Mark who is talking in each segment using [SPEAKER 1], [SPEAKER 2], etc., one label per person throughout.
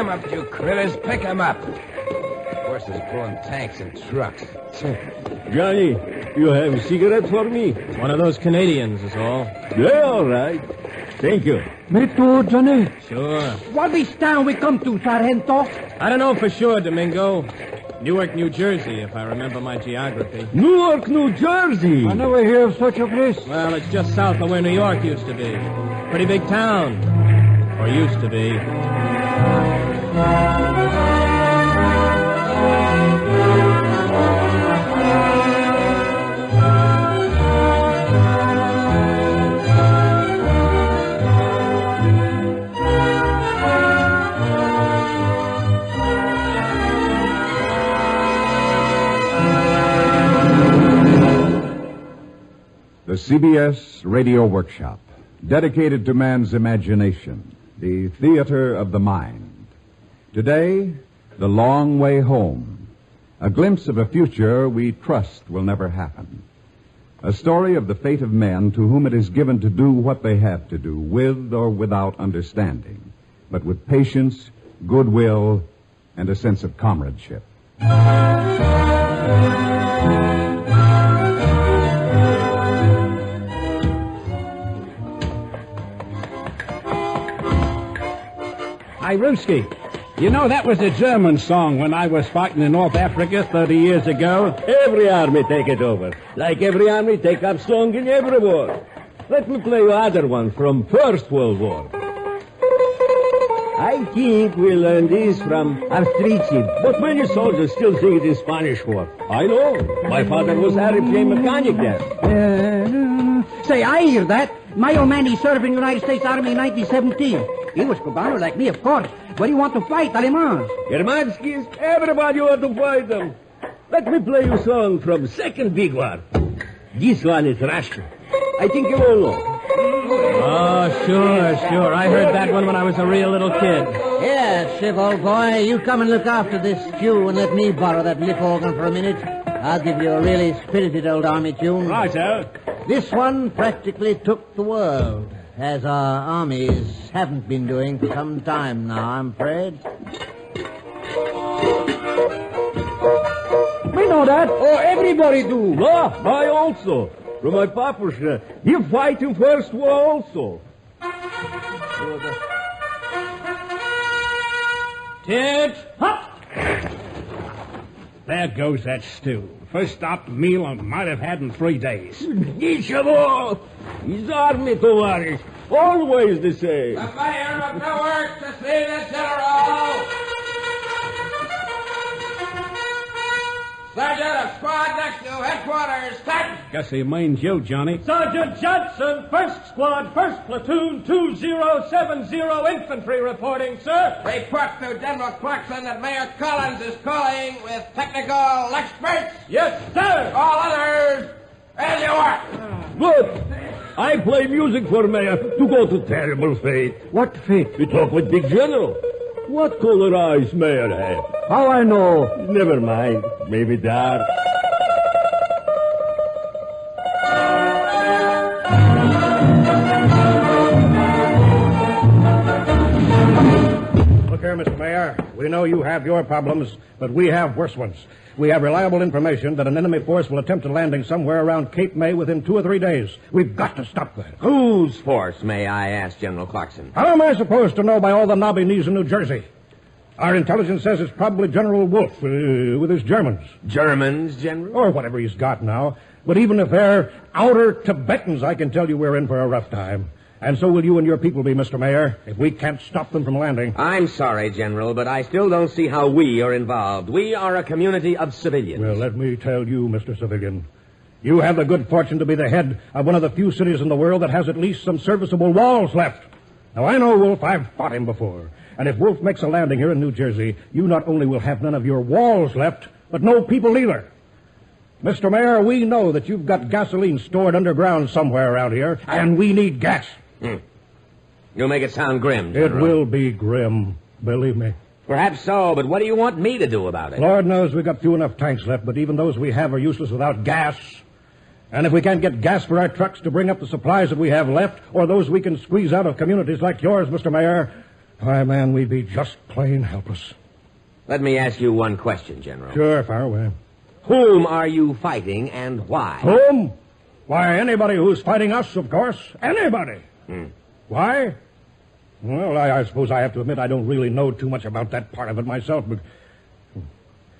[SPEAKER 1] 'em up, you critters. Pick 'em up. Horses pulling tanks and trucks.
[SPEAKER 2] Johnny, you have a cigarette for me?
[SPEAKER 3] One of those Canadians is all.
[SPEAKER 2] Yeah, all right. Thank you.
[SPEAKER 4] Me too, Johnny.
[SPEAKER 3] Sure.
[SPEAKER 4] What this town we come to, Sargento?
[SPEAKER 3] I don't know for sure, Domingo. Newark, New Jersey, if I remember my geography.
[SPEAKER 2] Newark, New Jersey.
[SPEAKER 4] I never hear of such a place.
[SPEAKER 3] Well, it's just south of where New York used to be. Pretty big town. Or used to be.
[SPEAKER 5] The CBS Radio Workshop, dedicated to man's imagination, the theater of the mind. Today, The Long Way Home, a glimpse of a future we trust will never happen. A story of the fate of men to whom it is given to do what they have to do, with or without understanding, but with patience, goodwill, and a sense of comradeship.
[SPEAKER 6] Hi, Ruski. You know, that was a German song when I was fighting in North Africa 30 years ago.
[SPEAKER 2] Every army take it over. Like every army take up song in every war. Let me play you other one from First World War. I think we learned this from Avstrici, but many soldiers still sing it in Spanish war. I know. My father was airplane mechanic there.
[SPEAKER 4] Say, I hear that. My old man, he served in the United States Army in 1917. He was Cubano like me, of course. But he want to fight Alemans.
[SPEAKER 2] Germanskis, everybody want to fight them. Let me play you a song from Second Big War. This one is Russian. I think you all know.
[SPEAKER 3] Oh, sure. I heard that one when I was a real little kid.
[SPEAKER 7] Here, Shiv, old boy, you come and look after this stew and let me borrow that lip organ for a minute. I'll give you a really spirited old army tune.
[SPEAKER 6] Right, sir.
[SPEAKER 7] This one practically took the world, as our armies haven't been doing for some time now, I'm afraid.
[SPEAKER 4] We know that.
[SPEAKER 2] Oh, everybody do. Ah, I also. From my papushka. He fight in First War also.
[SPEAKER 6] Tit, hop! There goes that stew. First stop meal I might have had in 3 days.
[SPEAKER 2] Ничего. His army, товарищ. Always the same.
[SPEAKER 1] The mayor of Newark to see the general. Sergeant of squad next to headquarters. Set.
[SPEAKER 6] Guess he means you, Johnny.
[SPEAKER 3] Sergeant Johnson, 1st Squad, 1st Platoon, 2070 Infantry reporting, sir.
[SPEAKER 1] Report to General Clarkson that Mayor Collins is calling with technical experts.
[SPEAKER 3] Yes, sir.
[SPEAKER 1] All others, in Newark.
[SPEAKER 2] Good. I play music for Mayor to go to terrible fate.
[SPEAKER 4] What fate?
[SPEAKER 2] We talk with Big General. What color eyes Mayor have?
[SPEAKER 4] How I know?
[SPEAKER 2] Never mind. Maybe dark.
[SPEAKER 6] Look here, Mr. Mayor. We know you have your problems, but we have worse ones. We have reliable information that an enemy force will attempt a landing somewhere around Cape May within 2 or 3 days. We've got to stop that.
[SPEAKER 1] Whose force, may I ask, General Clarkson?
[SPEAKER 6] How am I supposed to know by all the knobby knees in New Jersey? Our intelligence says it's probably General Wolfe with his Germans.
[SPEAKER 1] Germans, General?
[SPEAKER 6] Or whatever he's got now. But even if they're outer Tibetans, I can tell you we're in for a rough time. And so will you and your people be, Mr. Mayor, if we can't stop them from landing.
[SPEAKER 1] I'm sorry, General, but I still don't see how we are involved. We are a community of civilians.
[SPEAKER 6] Well, let me tell you, Mr. Civilian, you have the good fortune to be the head of one of the few cities in the world that has at least some serviceable walls left. Now, I know Wolfe. I've fought him before. And if Wolfe makes a landing here in New Jersey, you not only will have none of your walls left, but no people either. Mr. Mayor, we know that you've got gasoline stored underground somewhere around here, and we need gas.
[SPEAKER 1] You'll make it sound grim, General.
[SPEAKER 6] It will be grim, believe me.
[SPEAKER 1] Perhaps so, but what do you want me to do about it?
[SPEAKER 6] Lord knows we've got few enough tanks left, but even those we have are useless without gas. And if we can't get gas for our trucks to bring up the supplies that we have left, or those we can squeeze out of communities like yours, Mr. Mayor, Why, man, we'd be just plain helpless.
[SPEAKER 1] Let me ask you one question, General.
[SPEAKER 6] Sure, fire away.
[SPEAKER 1] Whom are you fighting and why?
[SPEAKER 6] Whom? Why, anybody who's fighting us, of course. Anybody. Why? Well, I suppose I have to admit I don't really know too much about that part of it myself, but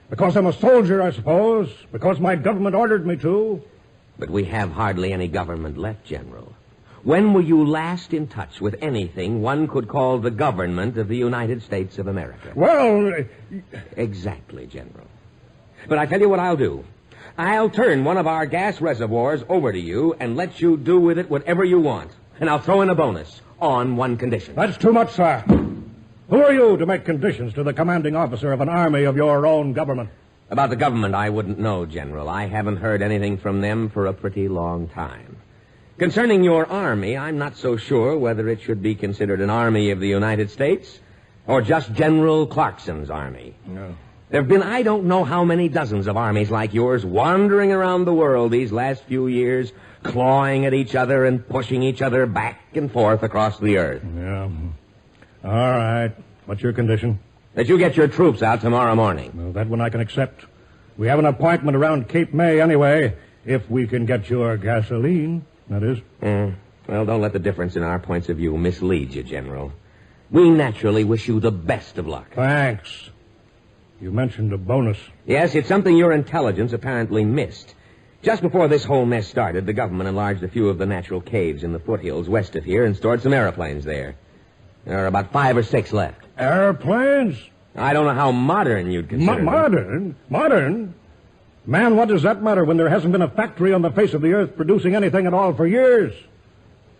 [SPEAKER 6] because I'm a soldier, I suppose. Because my government ordered me to.
[SPEAKER 1] But we have hardly any government left, General. When were you last in touch with anything one could call the government of the United States of America?
[SPEAKER 6] Well...
[SPEAKER 1] Exactly, General. But I tell you what I'll do. I'll turn one of our gas reservoirs over to you and let you do with it whatever you want. And I'll throw in a bonus on one condition.
[SPEAKER 6] That's too much, sir. Who are you to make conditions to the commanding officer of an army of your own government?
[SPEAKER 1] About the government, I wouldn't know, General. I haven't heard anything from them for a pretty long time. Concerning your army, I'm not so sure whether it should be considered an army of the United States or just General Clarkson's army.
[SPEAKER 6] No.
[SPEAKER 1] There have been I don't know how many dozens of armies like yours wandering around the world these last few years, clawing at each other and pushing each other back and forth across the earth.
[SPEAKER 6] Yeah. All right. What's your condition?
[SPEAKER 1] That you get your troops out tomorrow morning.
[SPEAKER 6] Well, that one I can accept. We have an appointment around Cape May anyway, if we can get your gasoline, that is.
[SPEAKER 1] Well, don't let the difference in our points of view mislead you, General. We naturally wish you the best of luck.
[SPEAKER 6] Thanks. You mentioned a bonus.
[SPEAKER 1] Yes, it's something your intelligence apparently missed. Just before this whole mess started, the government enlarged a few of the natural caves in the foothills west of here and stored some aeroplanes there. There are about 5 or 6 left.
[SPEAKER 6] Airplanes?
[SPEAKER 1] I don't know how modern you'd consider them.
[SPEAKER 6] Modern? Modern? Man, what does that matter when there hasn't been a factory on the face of the earth producing anything at all for years?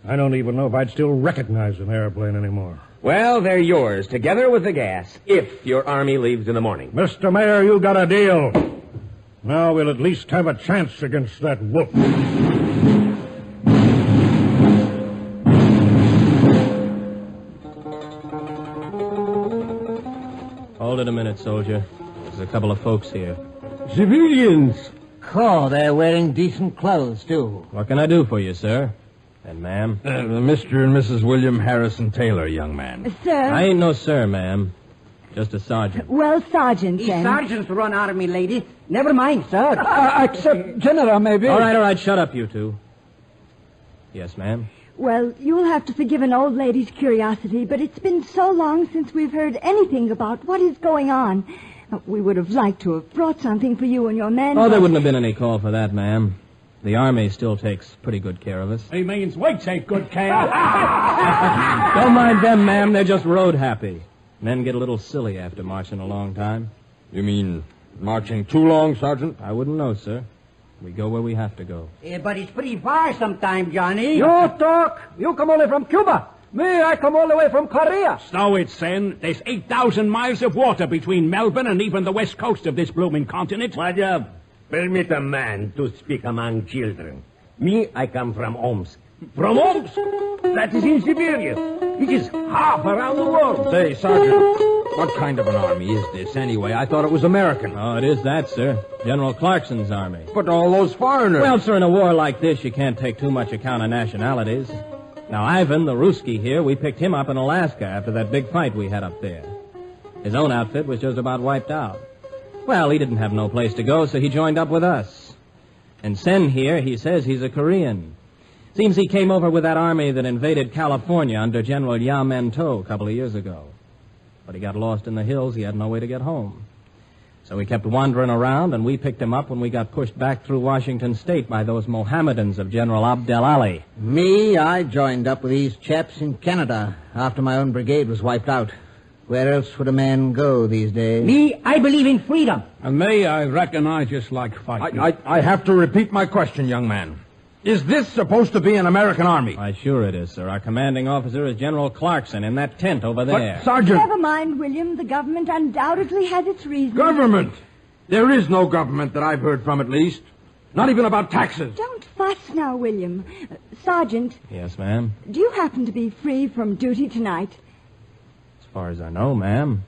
[SPEAKER 6] I don't even know if I'd still recognize an airplane anymore.
[SPEAKER 1] Well, they're yours, together with the gas, if your army leaves in the morning.
[SPEAKER 6] Mr. Mayor, you got a deal. Now we'll at least have a chance against that wolf.
[SPEAKER 3] Hold it a minute, soldier. There's a couple of folks here.
[SPEAKER 2] Civilians.
[SPEAKER 7] Oh, they're wearing decent clothes, too.
[SPEAKER 3] What can I do for you, sir? And ma'am?
[SPEAKER 2] Mr. and Mrs. William Harrison Taylor, young man.
[SPEAKER 8] Sir?
[SPEAKER 3] I ain't no sir, ma'am. Just a sergeant.
[SPEAKER 8] Well, Sergeant,
[SPEAKER 4] These
[SPEAKER 8] then.
[SPEAKER 4] sergeants run army, lady. Never mind, sir.
[SPEAKER 2] Except General, maybe.
[SPEAKER 3] All right, shut up, you two. Yes, ma'am?
[SPEAKER 8] Well, you'll have to forgive an old lady's curiosity, but it's been so long since we've heard anything about what is going on. We would have liked to have brought something for you and your men.
[SPEAKER 3] Oh, there wouldn't have been any call for that, ma'am. The Army still takes pretty good care of us. He means we take good care. Don't mind them, ma'am. They're just road happy. Men get a little silly after marching a long time.
[SPEAKER 2] You mean marching too long, Sergeant?
[SPEAKER 3] I wouldn't know, sir. We go where we have to go.
[SPEAKER 4] But it's pretty far sometime, Johnny.
[SPEAKER 2] You talk. You come only from Cuba. Me, I come all the way from Korea.
[SPEAKER 9] So it's Sen. There's 8,000 miles of water between Melbourne and even the west coast of this blooming continent.
[SPEAKER 2] Madam, permit a man to speak among children. Me, I come from Omsk. From Omsk? That is in Siberia. It is half around the world.
[SPEAKER 10] Say, Sergeant, what kind of an army is this anyway? I thought it was American.
[SPEAKER 3] Oh, it is that, sir. General Clarkson's army.
[SPEAKER 10] But all those foreigners...
[SPEAKER 3] Well, sir, in a war like this, you can't take too much account of nationalities. Now, Ivan, the Ruski here, we picked him up in Alaska after that big fight we had up there. His own outfit was just about wiped out. Well, he didn't have no place to go, so he joined up with us. And Sen here, he says he's a Korean. Seems he came over with that army that invaded California under General Yamento a couple of years ago. But he got lost in the hills. He had no way to get home. So he kept wandering around, and we picked him up when we got pushed back through Washington State by those Mohammedans of General Abdel Ali.
[SPEAKER 7] Me, I joined up with these chaps in Canada after my own brigade was wiped out. Where else would a man go these days?
[SPEAKER 4] Me, I believe in freedom.
[SPEAKER 9] And me, I reckon I just like fighting.
[SPEAKER 10] I have to repeat my question, young man. Is this supposed to be an American army?
[SPEAKER 3] Why, sure it is, sir. Our commanding officer is General Clarkson in that tent over there.
[SPEAKER 10] But, Sergeant...
[SPEAKER 8] Never mind, William. The government undoubtedly has its reasons.
[SPEAKER 10] Government? There is no government that I've heard from, at least. Not even about taxes.
[SPEAKER 8] Don't fuss now, William. Sergeant.
[SPEAKER 3] Yes, ma'am?
[SPEAKER 8] Do you happen to be free from duty tonight?
[SPEAKER 3] As far as I know, ma'am.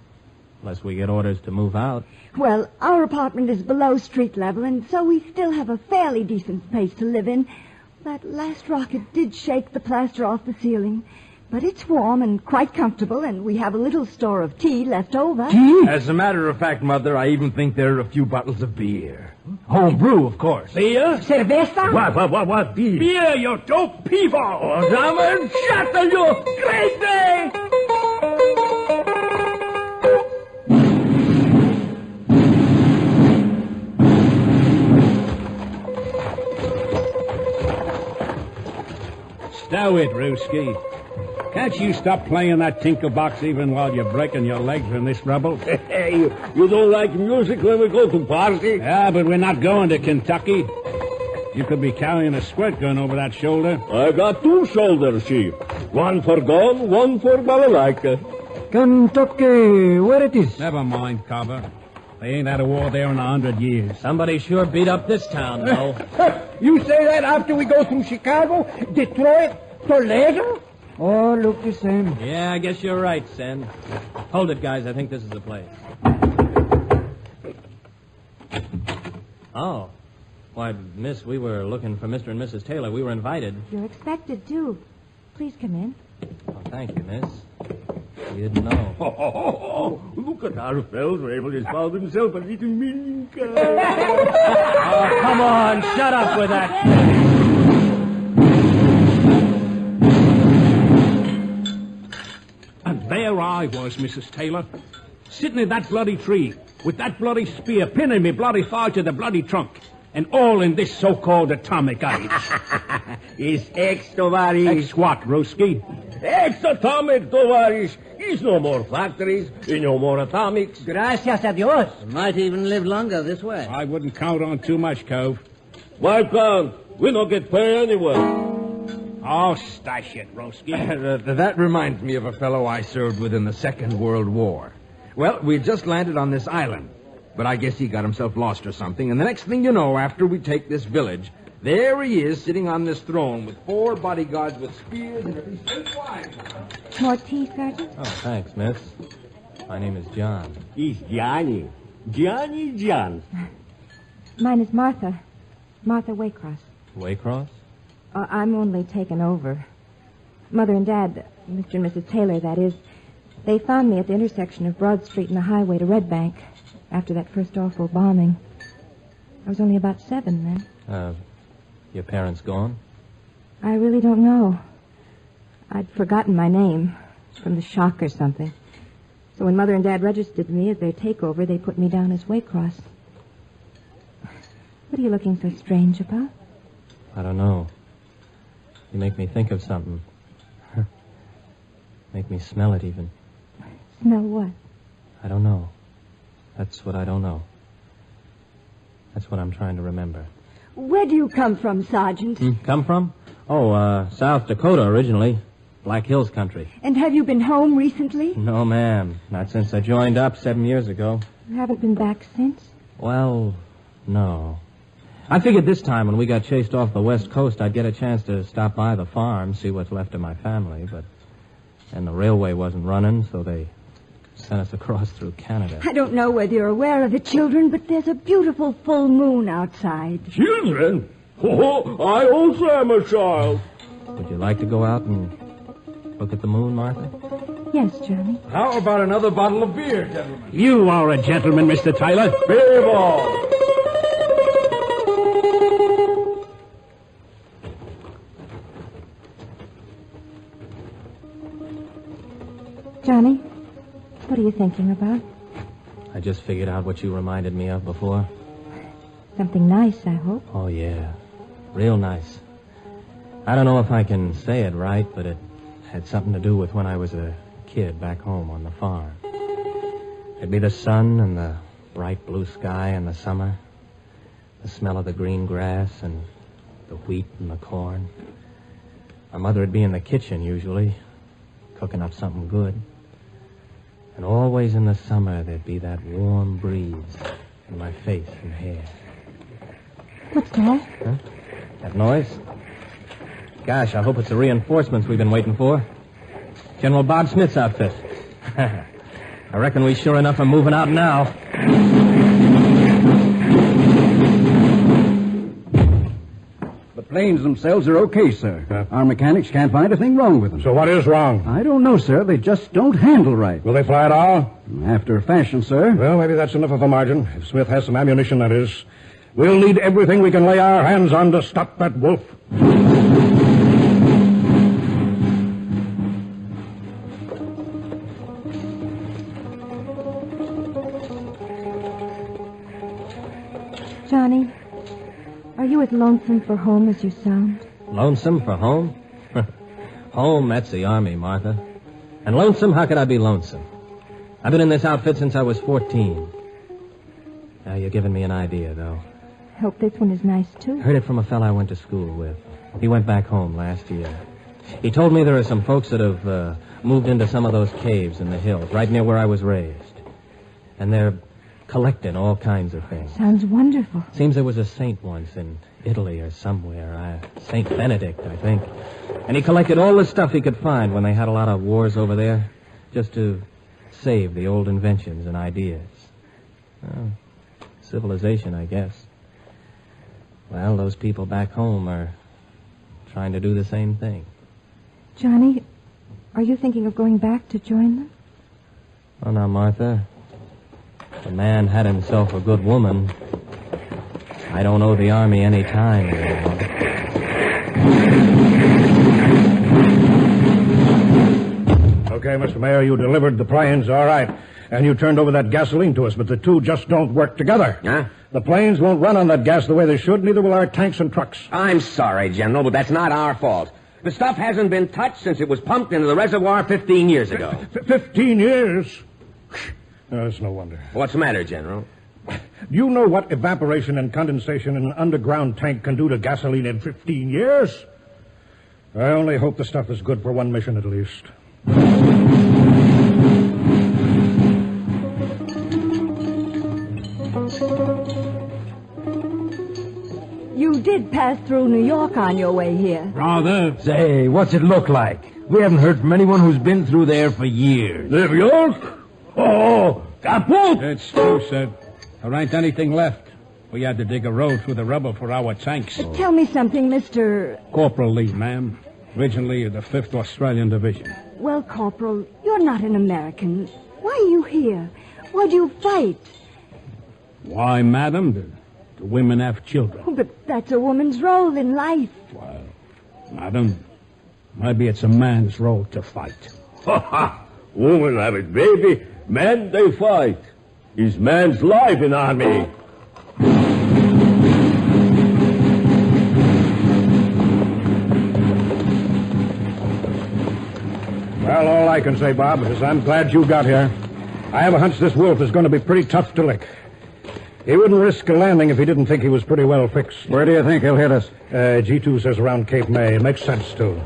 [SPEAKER 3] Unless we get orders to move out.
[SPEAKER 8] Well, our apartment is below street level, and so we still have a fairly decent place to live in. That last rocket did shake the plaster off the ceiling. But it's warm and quite comfortable, and we have a little store of tea left over.
[SPEAKER 10] Tea? As a matter of fact, Mother, I even think there are a few bottles of beer. Home brew, of course.
[SPEAKER 2] Beer?
[SPEAKER 4] Cerveza?
[SPEAKER 2] What? Beer? Beer, you dope people! Oh, Zaman, shut you! Great day!
[SPEAKER 9] Stow it, Ruski. Can't you stop playing that tinkerbox even while you're breaking your legs in this rubble?
[SPEAKER 2] Hey, you don't like music when we go to party?
[SPEAKER 9] Yeah, but we're not going to Kentucky. You could be carrying a squirt gun over that shoulder.
[SPEAKER 2] I got two shoulders, Chief. One for gun, one for balalaika.
[SPEAKER 4] Kentucky, where it is?
[SPEAKER 9] Never mind, Carver. They ain't had a war there in 100 years.
[SPEAKER 3] Somebody sure beat up this town, though.
[SPEAKER 4] You say that after we go through Chicago, Detroit, Toledo? Oh, look the same.
[SPEAKER 3] Yeah, I guess you're right, Sen. Hold it, guys. I think this is the place. Oh. Why, miss, we were looking for Mr. and Mrs. Taylor. We were invited.
[SPEAKER 8] You're expected, too. Please come in.
[SPEAKER 3] Oh, thank you, miss. We didn't know.
[SPEAKER 2] Oh, look at our fellow Rabel has found himself a little minka.
[SPEAKER 3] Oh, come on. Shut up with that.
[SPEAKER 9] And there I was, Mrs. Taylor, sitting in that bloody tree with that bloody spear pinning me bloody thigh to the bloody trunk. And all in this so-called atomic age.
[SPEAKER 2] Is ex-tovarish.
[SPEAKER 9] Ex what, Ruski?
[SPEAKER 2] Ex-atomic, tovarish. Is no more factories, no more atomics.
[SPEAKER 4] Gracias a Dios.
[SPEAKER 7] Might even live longer this way.
[SPEAKER 9] I wouldn't count on too much, Cove.
[SPEAKER 2] Why can't? We don't get paid anyway.
[SPEAKER 9] Oh, stash it, Ruski.
[SPEAKER 10] That reminds me of a fellow I served with in the Second World War. Well, we just landed on this island. But I guess he got himself lost or something. And the next thing you know, after we take this village, there he is sitting on this throne with 4 bodyguards with spears and at least 8 wives.
[SPEAKER 8] More tea, Sergeant?
[SPEAKER 3] Oh, thanks, miss. My name is John.
[SPEAKER 2] Is Johnny. Johnny John.
[SPEAKER 8] Mine is Martha. Martha Waycross.
[SPEAKER 3] Waycross?
[SPEAKER 8] I'm only taken over. Mother and Dad, Mr. and Mrs. Taylor, that is, they found me at the intersection of Broad Street and the highway to Red Bank after that first awful bombing. I was only about 7 then.
[SPEAKER 3] Your parents gone?
[SPEAKER 8] I really don't know. I'd forgotten my name from the shock or something. So when Mother and Dad registered me as their takeover, they put me down as Waycross. What are you looking so strange about?
[SPEAKER 3] I don't know. You make me think of something. Make me smell it even.
[SPEAKER 8] Smell what?
[SPEAKER 3] I don't know. That's what I don't know. That's what I'm trying to remember.
[SPEAKER 8] Where do you come from, Sergeant?
[SPEAKER 3] Come from? Oh, South Dakota originally. Black Hills country.
[SPEAKER 8] And have you been home recently?
[SPEAKER 3] No, ma'am. Not since I joined up 7 years ago.
[SPEAKER 8] You haven't been back since?
[SPEAKER 3] Well, no. I figured this time when we got chased off the West Coast, I'd get a chance to stop by the farm, see what's left of my family, but then the railway wasn't running, so they sent us across through Canada.
[SPEAKER 8] I don't know whether you're aware of it, children, but there's a beautiful full moon outside.
[SPEAKER 2] Children? Oh, I also am a child.
[SPEAKER 3] Would you like to go out and look at the moon, Martha?
[SPEAKER 8] Yes, Johnny.
[SPEAKER 10] How about another bottle of beer, gentlemen?
[SPEAKER 9] You are a gentleman, Mr. Taylor.
[SPEAKER 2] Beer ball.
[SPEAKER 8] Johnny, what are you thinking about?
[SPEAKER 3] I just figured out what you reminded me of before.
[SPEAKER 8] Something nice, I hope.
[SPEAKER 3] Oh, yeah. Real nice. I don't know if I can say it right, but it had something to do with when I was a kid back home on the farm. It'd be the sun and the bright blue sky in the summer, the smell of the green grass and the wheat and the corn. My mother would be in the kitchen usually, cooking up something good. And always in the summer there'd be that warm breeze in my face and hair.
[SPEAKER 8] What's that?
[SPEAKER 3] Huh? That noise? Gosh, I hope it's the reinforcements we've been waiting for. General Bob Smith's outfit. I reckon we sure enough are moving out now.
[SPEAKER 6] But
[SPEAKER 4] planes themselves are okay, sir. Our mechanics can't find a thing wrong with them.
[SPEAKER 6] So what is wrong?
[SPEAKER 4] I don't know, sir. They just don't handle right.
[SPEAKER 6] Will they fly at all?
[SPEAKER 4] After a fashion, sir.
[SPEAKER 6] Well, maybe that's enough of a margin. If Smith has some ammunition, that is. We'll need everything we can lay our hands on to stop that wolf.
[SPEAKER 8] Johnny, are you as lonesome for home as you sound?
[SPEAKER 3] Lonesome for home? Home, that's the Army, Martha. And lonesome, how could I be lonesome? I've been in this outfit since I was 14. Now, you're giving me an idea, though.
[SPEAKER 8] Hope this one is nice, too.
[SPEAKER 3] Heard it from a fella I went to school with. He went back home last year. He told me there are some folks that have moved into some of those caves in the hills, right near where I was raised. And they're collecting all kinds of things.
[SPEAKER 8] Sounds wonderful.
[SPEAKER 3] Seems there was a saint once in Italy or somewhere. Saint Benedict, I think. And he collected all the stuff he could find when they had a lot of wars over there, just to save the old inventions and ideas. Well, civilization, I guess. Well, those people back home are trying to do the same thing.
[SPEAKER 8] Johnny, are you thinking of going back to join them?
[SPEAKER 3] Oh, now, Martha, if a man had himself a good woman, I don't owe the Army any time anymore.
[SPEAKER 6] Okay, Mr. Mayor, you delivered the planes, all right. And you turned over that gasoline to us, but the two just don't work together.
[SPEAKER 1] Huh?
[SPEAKER 6] The planes won't run on that gas the way they should, neither will our tanks and trucks.
[SPEAKER 1] I'm sorry, General, but that's not our fault. The stuff hasn't been touched since it was pumped into the reservoir 15 years ago.
[SPEAKER 6] 15 years? That's no wonder.
[SPEAKER 1] What's the matter, General?
[SPEAKER 6] Do you know what evaporation and condensation in an underground tank can do to gasoline in 15 years? I only hope the stuff is good for one mission at least.
[SPEAKER 11] You did pass through New York on your way here.
[SPEAKER 9] Rather.
[SPEAKER 2] Say, what's it look like? We haven't heard from anyone who's been through there for years.
[SPEAKER 9] New York? Oh, kaput!
[SPEAKER 12] It's true, sir. There ain't anything left. We had to dig a road through the rubble for our tanks.
[SPEAKER 11] Tell me something, Mr.
[SPEAKER 12] Corporal Lee, ma'am. Originally of the 5th Australian Division.
[SPEAKER 11] Well, Corporal, you're not an American. Why are you here? Why do you fight?
[SPEAKER 12] Why, madam? The women have children.
[SPEAKER 11] Oh, but that's a woman's role in life.
[SPEAKER 12] Well, madam, maybe it's a man's role to fight.
[SPEAKER 2] Ha ha! Woman have it, baby. Men, they fight. It's man's life in army.
[SPEAKER 6] Well, all I can say, Bob, is I'm glad you got here. I have a hunch this wolf is going to be pretty tough to lick. He wouldn't risk a landing if he didn't think he was pretty well fixed.
[SPEAKER 4] Where do you think he'll hit us?
[SPEAKER 6] G2 says around Cape May. It makes sense, too.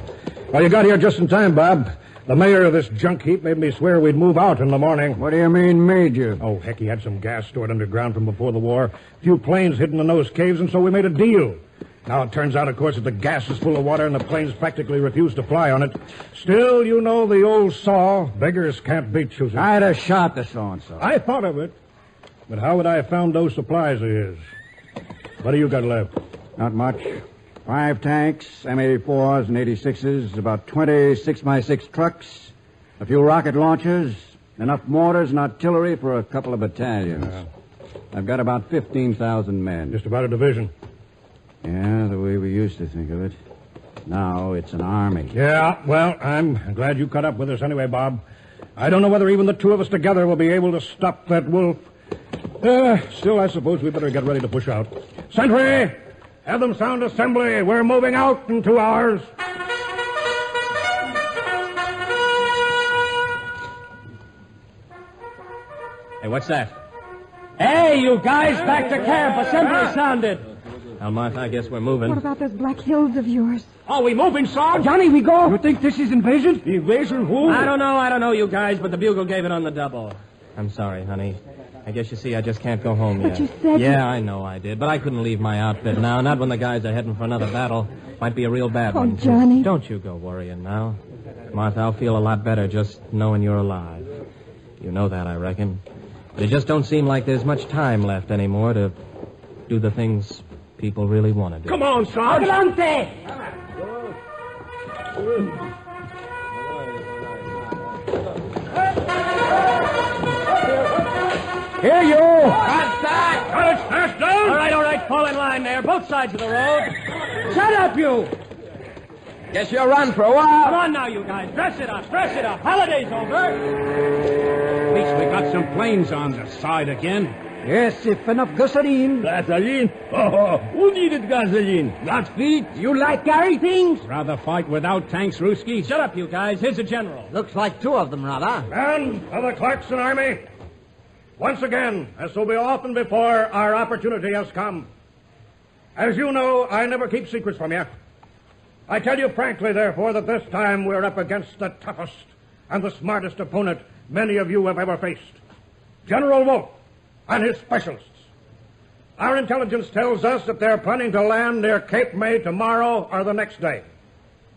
[SPEAKER 6] Well, you got here just in time, Bob. The mayor of this junk heap made me swear we'd move out in the morning.
[SPEAKER 4] What do you mean, made you?
[SPEAKER 6] Oh, heck, he had some gas stored underground from before the war. A few planes hidden in those caves, and so we made a deal. Now, it turns out, of course, that the gas is full of water and the planes practically refuse to fly on it. Still, you know the old saw, beggars can't be choosers.
[SPEAKER 4] I'd have shot the so-and-so.
[SPEAKER 6] I thought of it. But how would I have found those supplies of his? What do you got left?
[SPEAKER 4] Not much. 5 tanks, M84s and 86s, about 20 6x6 trucks, a few rocket launchers, enough mortars and artillery for a couple of battalions. I've got about 15,000 men.
[SPEAKER 6] Just about a division.
[SPEAKER 4] Yeah, the way we used to think of it. Now it's an army.
[SPEAKER 6] Yeah, well, I'm glad you caught up with us anyway, Bob. I don't know whether even the two of us together will be able to stop that wolf. Still, I suppose we better get ready to push out. Sentry! Have them sound assembly. We're moving out in 2 hours.
[SPEAKER 3] Hey, what's that? Hey, you guys, back to camp. Assembly sounded. Well, Martha, I guess we're moving.
[SPEAKER 8] What about those black hills of yours?
[SPEAKER 9] Are we moving, Sarge?
[SPEAKER 4] Johnny, we go. You think this is invasion?
[SPEAKER 9] Invasion who?
[SPEAKER 3] I don't know, you guys, but the bugle gave it on the double. I'm sorry, honey. I guess you see I just can't go home yet.
[SPEAKER 8] But you said...
[SPEAKER 3] Yeah, I know I did, but I couldn't leave my outfit now, not when the guys are heading for another battle. Might be a real bad one.
[SPEAKER 8] Oh, Johnny.
[SPEAKER 3] Don't you go worrying now. Martha, I'll feel a lot better just knowing you're alive. You know that, I reckon. But it just don't seem like there's much time left anymore to do the things people really want to do.
[SPEAKER 9] Come on, Sarge.
[SPEAKER 7] Adelante!
[SPEAKER 3] Here, you!
[SPEAKER 9] Contact! Courage, fast down!
[SPEAKER 3] All right, fall in line there, both sides of the road. Shut up, you!
[SPEAKER 1] Guess you'll run for a while.
[SPEAKER 3] Come on now, you guys, dress it up. Holiday's over.
[SPEAKER 9] At least we got some planes on the side again.
[SPEAKER 4] Yes, if enough gasoline.
[SPEAKER 2] Gasoline? Oh, who needed gasoline? Got feet?
[SPEAKER 7] You like carry things?
[SPEAKER 9] Rather fight without tanks, Ruski.
[SPEAKER 3] Shut up, you guys. Here's the general.
[SPEAKER 7] Looks like two of them, rather.
[SPEAKER 6] And of the Clarkson Army, once again, as so be often before, our opportunity has come. As you know, I never keep secrets from you. I tell you frankly, therefore, that this time we're up against the toughest and the smartest opponent many of you have ever faced. General Wolfe and his specialists. Our intelligence tells us that they're planning to land near Cape May tomorrow or the next day.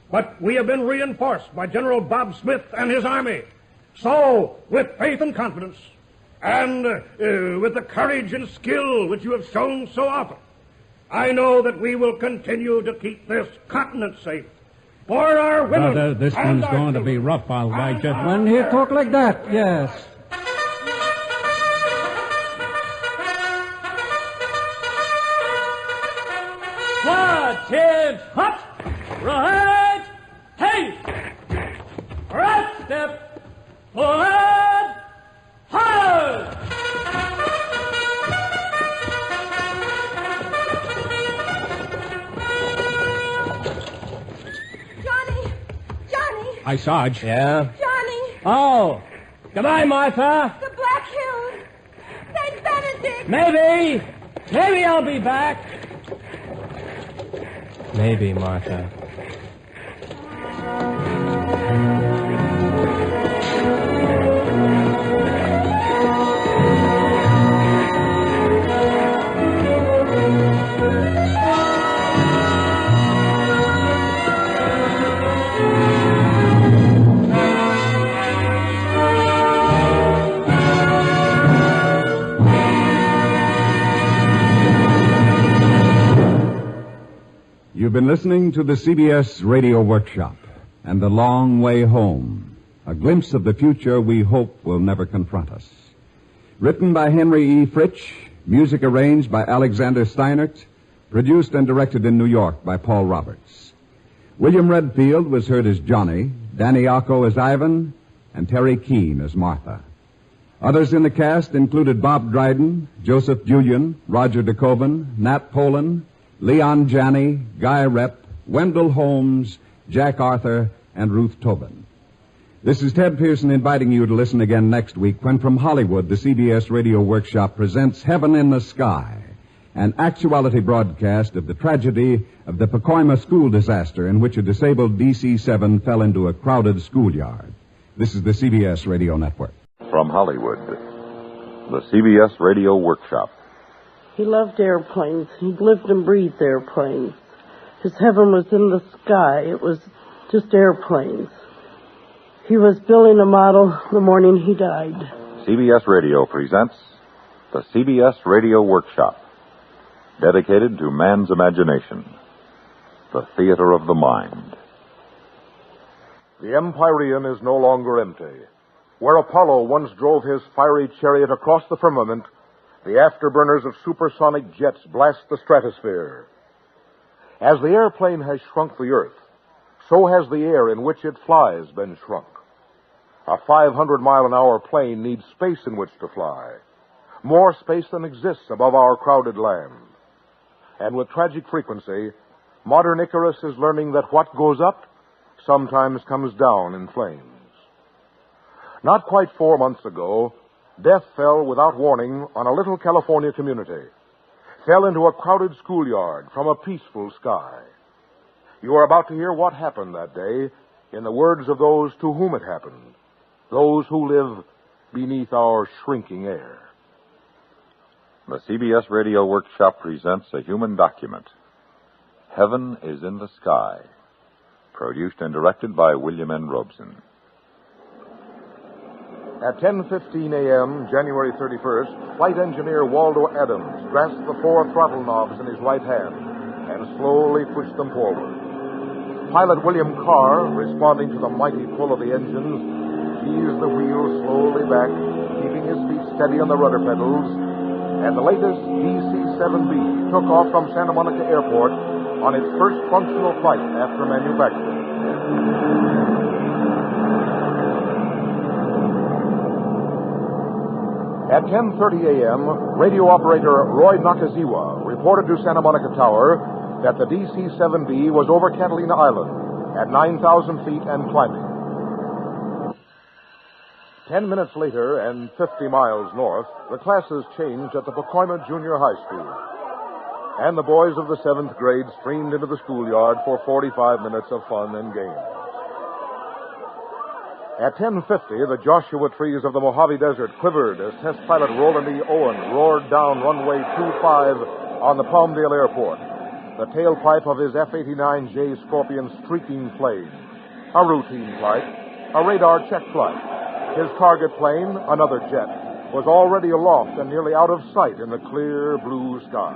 [SPEAKER 6] But we have been reinforced by General Bob Smith and his army. So, with faith and confidence, and with the courage and skill which you have shown so often, I know that we will continue to keep this continent safe for our women.
[SPEAKER 12] Brother, this one's going to be rough, I'll wager.
[SPEAKER 4] When he talk like that, yes.
[SPEAKER 3] Tibbs, hot, right, hey, right step, forward, hard.
[SPEAKER 11] Johnny!
[SPEAKER 9] Hi, Sarge.
[SPEAKER 3] Yeah?
[SPEAKER 11] Johnny!
[SPEAKER 3] Oh, goodbye, Martha.
[SPEAKER 11] The Black Hills! St. Benedict!
[SPEAKER 3] Maybe I'll be back. Maybe, Martha.
[SPEAKER 5] You've been listening to the CBS Radio Workshop and The Long Way Home, a glimpse of the future we hope will never confront us. Written by Henry E. Fritsch, music arranged by Alexander Steinert, produced and directed in New York by Paul Roberts. William Redfield was heard as Johnny, Danny Acco as Ivan, and Terry Keane as Martha. Others in the cast included Bob Dryden, Joseph Julian, Roger DeKoven, Nat Polan, Leon Janney, Guy Rep, Wendell Holmes, Jack Arthur, and Ruth Tobin. This is Ted Pearson inviting you to listen again next week when from Hollywood the CBS Radio Workshop presents Heaven in the Sky, an actuality broadcast of the tragedy of the Pacoima school disaster in which a disabled DC-7 fell into a crowded schoolyard. This is the CBS Radio Network.
[SPEAKER 13] From Hollywood, the CBS Radio Workshop.
[SPEAKER 14] He loved airplanes. He lived and breathed airplanes. His heaven was in the sky. It was just airplanes. He was building a model the morning he died.
[SPEAKER 13] CBS Radio presents the CBS Radio Workshop, dedicated to man's imagination, the theater of the mind.
[SPEAKER 15] The Empyrean is no longer empty. Where Apollo once drove his fiery chariot across the firmament, the afterburners of supersonic jets blast the stratosphere. As the airplane has shrunk the earth, so has the air in which it flies been shrunk. A 500-mile-an-hour plane needs space in which to fly, more space than exists above our crowded land. And with tragic frequency, modern Icarus is learning that what goes up sometimes comes down in flames. Not quite 4 months ago, death fell without warning on a little California community. Fell into a crowded schoolyard from a peaceful sky. You are about to hear what happened that day in the words of those to whom it happened, those who live beneath our shrinking air.
[SPEAKER 13] The CBS Radio Workshop presents a human document, Heaven is in the Sky, produced and directed by William N. Robeson.
[SPEAKER 15] At 10:15 a.m., January 31st, flight engineer Waldo Adams grasped the 4 throttle knobs in his right hand and slowly pushed them forward. Pilot William Carr, responding to the mighty pull of the engines, eased the wheel slowly back, keeping his feet steady on the rudder pedals, and the latest DC-7B took off from Santa Monica Airport on its first functional flight after manufacture. At 10:30 a.m., radio operator Roy Nakazawa reported to Santa Monica Tower that the DC-7B was over Catalina Island at 9,000 feet and climbing. 10 minutes later and 50 miles north, the classes changed at the Pacoima Junior High School. And the boys of the 7th grade streamed into the schoolyard for 45 minutes of fun and games. At 10:50, the Joshua trees of the Mojave Desert quivered as test pilot Roland E. Owen roared down runway 25 on the Palmdale Airport, the tailpipe of his F-89J Scorpion streaking flame. A routine flight, a radar check flight. His target plane, another jet, was already aloft and nearly out of sight in the clear blue sky.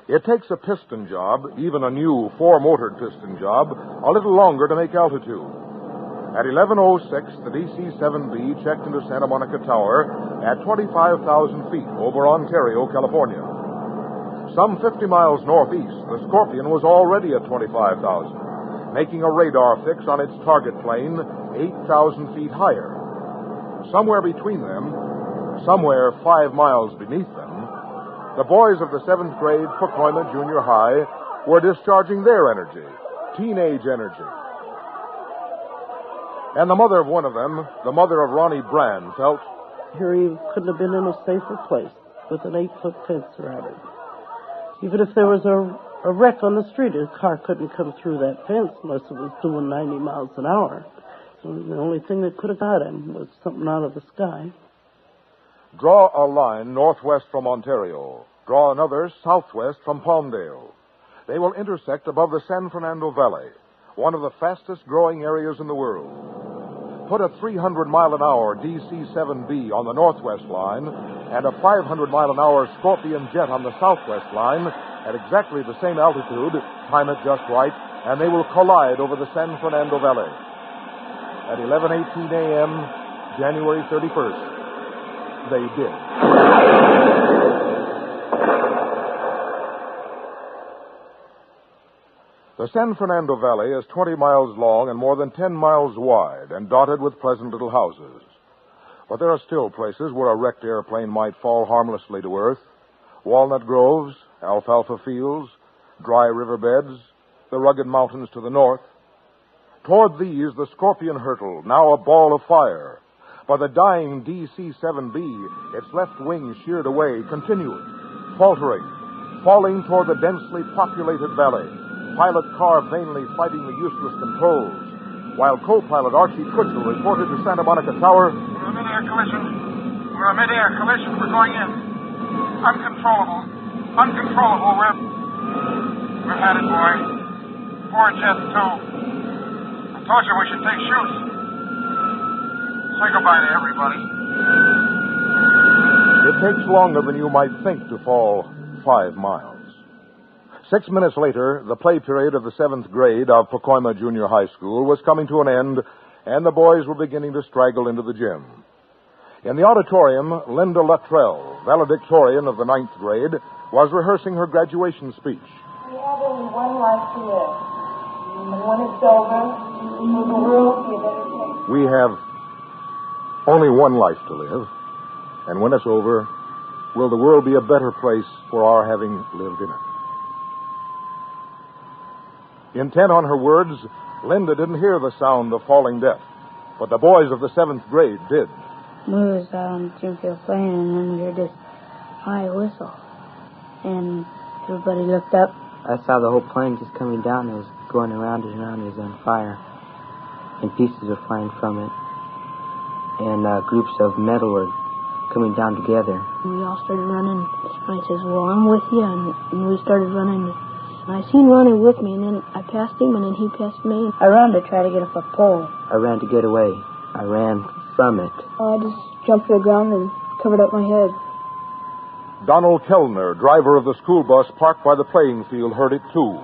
[SPEAKER 15] It takes a piston job, even a new 4-motored piston job, a little longer to make altitude. At 11:06, the DC-7B checked into Santa Monica Tower at 25,000 feet over Ontario, California. Some 50 miles northeast, the Scorpion was already at 25,000, making a radar fix on its target plane 8,000 feet higher. Somewhere between them, somewhere 5 miles beneath them, the boys of the 7th grade Pacoima Junior High were discharging their energy, teenage energy. And the mother of one of them, the mother of Ronnie Brand, felt,
[SPEAKER 14] Here he couldn't have been in a safer place with an 8-foot fence around it. Even if there was a wreck on the street, a car couldn't come through that fence unless it was doing 90 miles an hour. So the only thing that could have got him was something out of the sky.
[SPEAKER 15] Draw a line northwest from Ontario. Draw another southwest from Palmdale. They will intersect above the San Fernando Valley, one of the fastest-growing areas in the world. Put a 300-mile-an-hour DC-7B on the northwest line and a 500-mile-an-hour Scorpion jet on the southwest line at exactly the same altitude, time it just right, and they will collide over the San Fernando Valley. At 11:18 a.m., January 31st, they did. The San Fernando Valley is 20 miles long and more than 10 miles wide and dotted with pleasant little houses. But there are still places where a wrecked airplane might fall harmlessly to earth. Walnut groves, alfalfa fields, dry riverbeds, the rugged mountains to the north. Toward these, the Scorpion hurtled, now a ball of fire. By the dying DC-7B, its left wing sheared away, continued, faltering, falling toward the densely populated valley. Pilot Carr vainly fighting the useless controls, while co-pilot Archie Twitchell reported to Santa Monica Tower.
[SPEAKER 16] We're a mid-air collision. We're going in. Uncontrollable. We're headed, boy. 4 jets, too. I told you we should take shoots. Say goodbye to everybody.
[SPEAKER 15] It takes longer than you might think to fall 5 miles. 6 minutes later, the play period of the 7th grade of Pacoima Junior High School was coming to an end, and the boys were beginning to straggle into the gym. In the auditorium, Linda Luttrell, valedictorian of the 9th grade, was rehearsing her graduation speech.
[SPEAKER 17] We have only one life to live. And when it's over, will the world be a better place?
[SPEAKER 15] We have only one life to live, and when it's over, will the world be a better place for our having lived in it? Intent on her words, Linda didn't hear the sound of falling death, but the boys of the 7th grade did.
[SPEAKER 18] We was out on the gym field playing, and then we heard this high whistle. And everybody looked up.
[SPEAKER 19] I saw the whole plane just coming down. It was going around and around. It was on fire. And pieces were flying from it. And groups of metal were coming down together.
[SPEAKER 18] We all started running. I says, well, I'm with you. And we started running. And I seen Ronnie with me, and then I passed him, and then he passed me. I ran to try to get off a pole.
[SPEAKER 19] I ran to get away. I ran from it.
[SPEAKER 18] I just jumped to the ground and covered up my head.
[SPEAKER 15] Donald Kellner, driver of the school bus parked by the playing field, heard it too.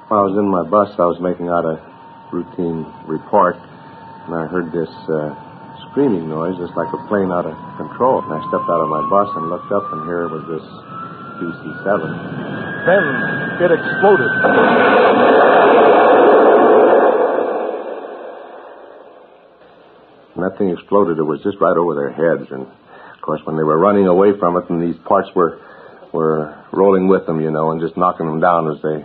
[SPEAKER 20] While I was in my bus, I was making out a routine report, and I heard this screaming noise, just like a plane out of control. And I stepped out of my bus and looked up, and here was this DC-7.
[SPEAKER 15] Then it exploded.
[SPEAKER 20] When that thing exploded, it was just right over their heads. And, of course, when they were running away from it, and these parts were rolling with them, and just knocking them down as they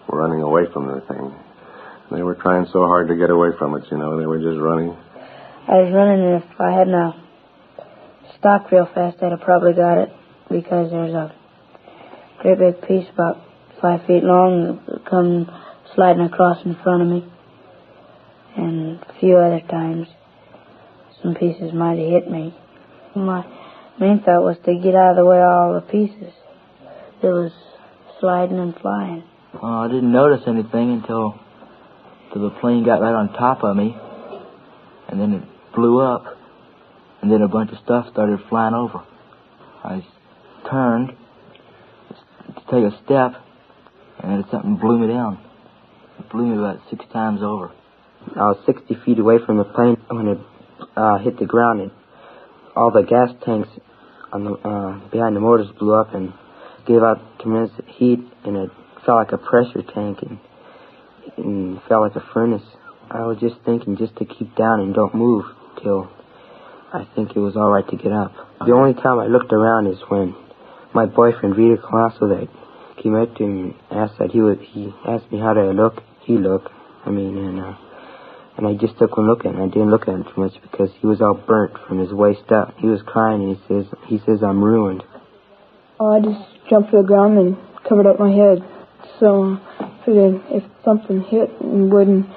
[SPEAKER 20] were running away from the thing. They were trying so hard to get away from it, They were just running.
[SPEAKER 18] I was running, and if I hadn't stopped real fast, I'd have probably got it, because there's a great big piece about 5 feet long come sliding across in front of me. And a few other times, some pieces might have hit me. My main thought was to get out of the way of all the pieces that was sliding and flying.
[SPEAKER 19] I didn't notice anything until the plane got right on top of me, and then it blew up, and then a bunch of stuff started flying over. I turned to take a step, and then something blew me down. It blew me about 6 times over.
[SPEAKER 20] I was 60 feet away from the plane when it hit the ground, and all the gas tanks on the behind the motors blew up and gave out tremendous heat, and it felt like a pressure tank and felt like a furnace. I was just thinking just to keep down and don't move till I think it was all right to get up. The only time I looked around is when my boyfriend Rita Colasso that came up to me and asked that he asked me how did I look. And I just took one look at him. I didn't look at him too much because he was all burnt from his waist up. He was crying and he says I'm ruined.
[SPEAKER 18] I just jumped to the ground and covered up my head. So I figured if something hit and wouldn't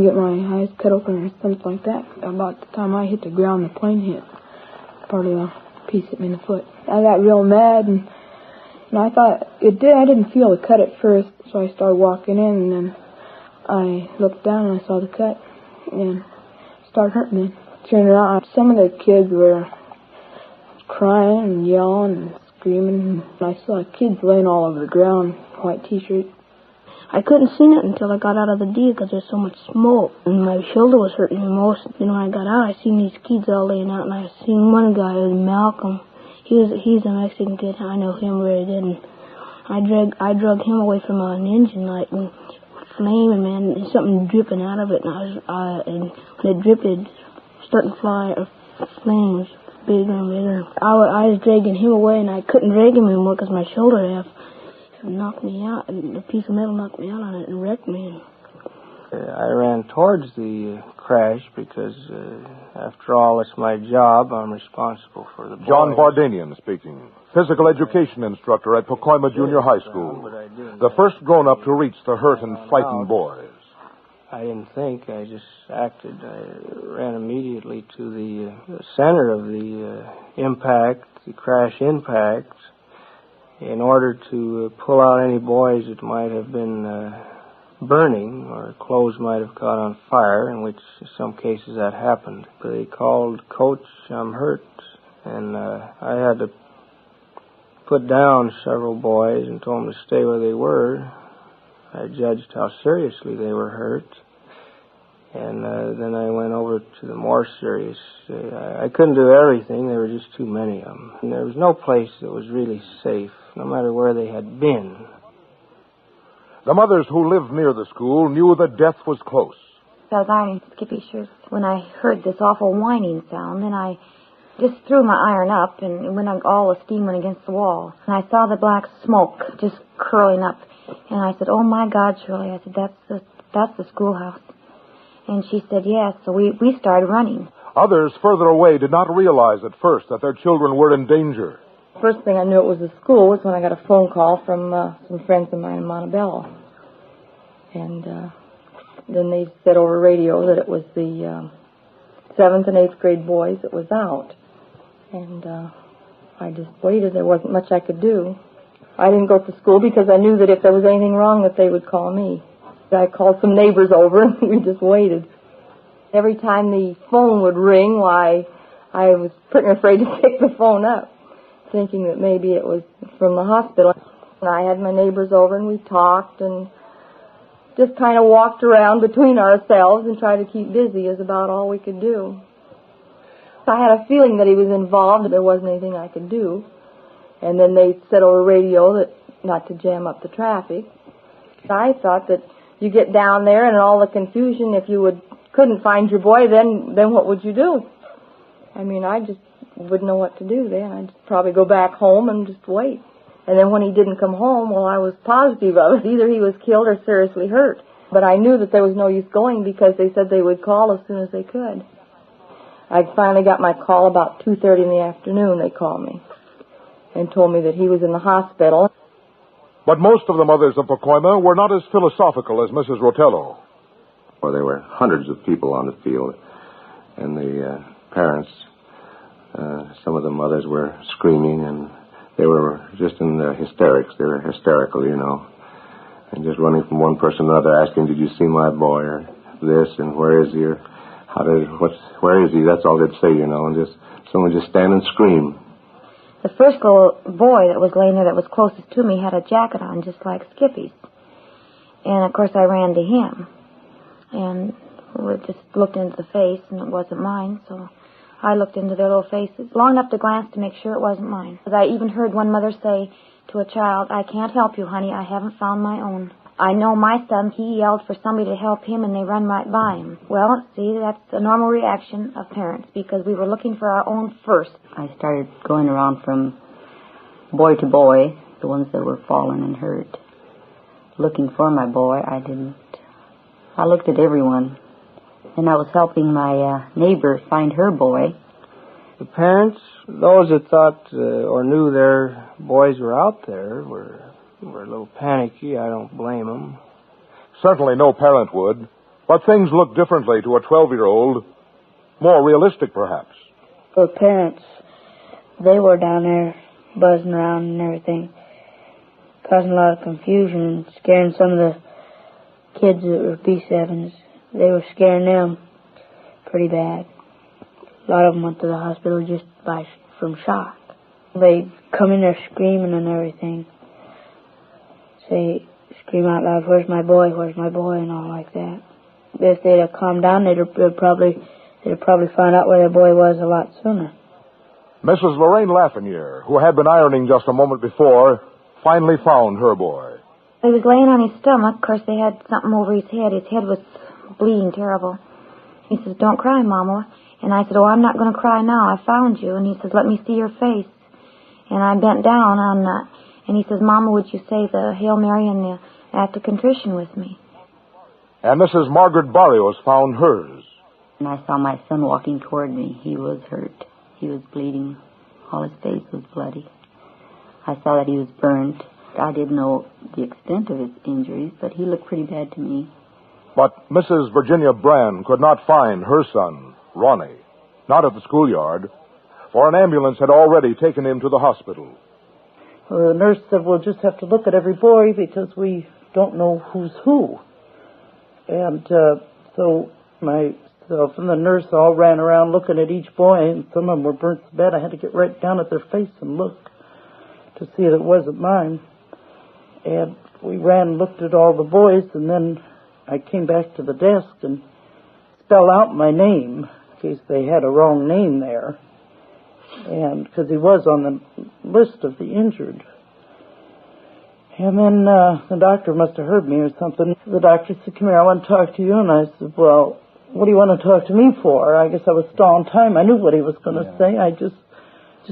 [SPEAKER 18] get my eyes cut open or something like that. About the time I hit the ground, the plane hit. Part of the piece hit me in the foot. I got real mad and I thought it did. I didn't feel the cut at first, so I started walking in and then I looked down and I saw the cut and it started hurting me. Turned around, some of the kids were crying and yelling and screaming. I saw kids laying all over the ground, white T-shirts. I couldn't see it until I got out of the deal because there's so much smoke. And my shoulder was hurting me most. When I got out, I seen these kids all laying out, and I seen one guy, Malcolm. He's a Mexican kid. I know him very good. And I drug him away from an engine light and flaming, man, and something dripping out of it. And when it dripped, it started to fly, flames bigger and bigger. I was dragging him away, and I couldn't drag him anymore because my shoulder knocked me out, and the piece of metal knocked me out on it and wrecked me.
[SPEAKER 19] I ran towards the crash because, after all, it's my job. I'm responsible for the boys.
[SPEAKER 15] John Bardanian speaking, physical education instructor at Pacoima Junior High School, the first grown-up to reach the hurt and frightened boys.
[SPEAKER 19] I didn't think. I just acted. I ran immediately to the center of the impact, the crash impact, in order to pull out any boys that might have been burning or clothes might have caught on fire, in which in some cases that happened. They called, "Coach, I'm hurt," and I had to put down several boys and told them to stay where they were. I judged how seriously they were hurt, and then I went over to the more serious. I couldn't do everything. There were just too many of them. And there was no place that was really safe, no matter where they had been.
[SPEAKER 15] The mothers who lived near the school knew that death was close.
[SPEAKER 21] I was ironing Skippy's shirts when I heard this awful whining sound. Then I just threw my iron up, and when all the steam went against the wall. And I saw the black smoke just curling up. And I said, "Oh, my God, Shirley." I said, that's the schoolhouse. And she said, yes. So we started running.
[SPEAKER 15] Others further away did not realize at first that their children were in danger.
[SPEAKER 22] First thing I knew it was the school was when I got a phone call from some friends of mine in Montebello. And then they said over radio that it was the 7th and 8th grade boys that was out. And I just waited. There wasn't much I could do. I didn't go to school because I knew that if there was anything wrong that they would call me. I called some neighbors over and we just waited. Every time the phone would ring, why, I was pretty afraid to pick the phone up, thinking that maybe it was from the hospital. And I had my neighbors over and we talked and just kind of walked around between ourselves and tried to keep busy is about all we could do. I had a feeling that he was involved and there wasn't anything I could do. And then they said over radio that not to jam up the traffic. I thought that you get down there and in all the confusion, if you couldn't find your boy, then what would you do? I mean, I just wouldn't know what to do then. I'd probably go back home and just wait. And then when he didn't come home, well, I was positive of it. Either he was killed or seriously hurt. But I knew that there was no use going because they said they would call as soon as they could. I finally got my call about 2:30 in the afternoon. They called me and told me that he was in the hospital.
[SPEAKER 15] But most of the mothers of Pacoima were not as philosophical as Mrs. Rotello.
[SPEAKER 8] Well, there were hundreds of people on the field, and the parents, some of the mothers were screaming, and they were just in hysterics. They were hysterical, you know, and just running from one person to another, asking, "Did you see my boy?" or this, and "Where is he?" or "Where is he?" That's all they'd say, you know, and just someone just stand and scream.
[SPEAKER 21] The first little boy that was laying there that was closest to me had a jacket on just like Skippy's. And, of course, I ran to him. And we just looked into the face, and it wasn't mine, so I looked into their little faces, long enough to glance to make sure it wasn't mine. I even heard one mother say to a child, "I can't help you, honey. I haven't found my own." I know my son, he yelled for somebody to help him, and they run right by him. Well, see, that's the normal reaction of parents, because we were looking for our own first.
[SPEAKER 10] I started going around from boy to boy, the ones that were fallen and hurt, looking for my boy. I looked at everyone, and I was helping my neighbor find her boy.
[SPEAKER 19] The parents, those that thought or knew their boys were out there, were a little panicky. I don't blame them.
[SPEAKER 15] Certainly no parent would, but things look differently to a 12-year-old, more realistic perhaps.
[SPEAKER 18] The parents, they were down there buzzing around and everything, causing a lot of confusion and scaring some of the kids that were B7s. They were scaring them pretty bad. A lot of them went to the hospital just from shock. They come in there screaming and everything. Say, scream out loud, "Where's my boy? Where's my boy?" and all like that. If they'd have calmed down, they'd have probably found out where their boy was a lot sooner.
[SPEAKER 15] Mrs. Lorraine Lafreniere, who had been ironing just a moment before, finally found her boy.
[SPEAKER 21] He was laying on his stomach. Of course, they had something over his head. His head was bleeding terrible. He says, "Don't cry, Mama." And I said, "Oh, I'm not going to cry now. I found you." And he says, "Let me see your face." And I bent down on that. And he says, "Mama, would you say the Hail Mary and the Act of Contrition with me?"
[SPEAKER 15] And Mrs. Margaret Barrios found hers.
[SPEAKER 10] And I saw my son walking toward me. He was hurt. He was bleeding. All his face was bloody. I saw that he was burned. I didn't know the extent of his injuries, but he looked pretty bad to me.
[SPEAKER 15] But Mrs. Virginia Brand could not find her son, Ronnie, not at the schoolyard, for an ambulance had already taken him to the hospital.
[SPEAKER 14] The nurse said, "We'll just have to look at every boy because we don't know who's who." And so myself and the nurse all ran around looking at each boy, and some of them were burnt so bad I had to get right down at their face and look to see that it wasn't mine. And we ran and looked at all the boys, and then I came back to the desk and spelled out my name in case they had a wrong name there. And because he was on the list of the injured. And then the doctor must have heard me or something. The doctor said, "Come here, I want to talk to you." And I said, "Well, what do you want to talk to me for?" I guess I was stalling time. I knew what he was going to say. I just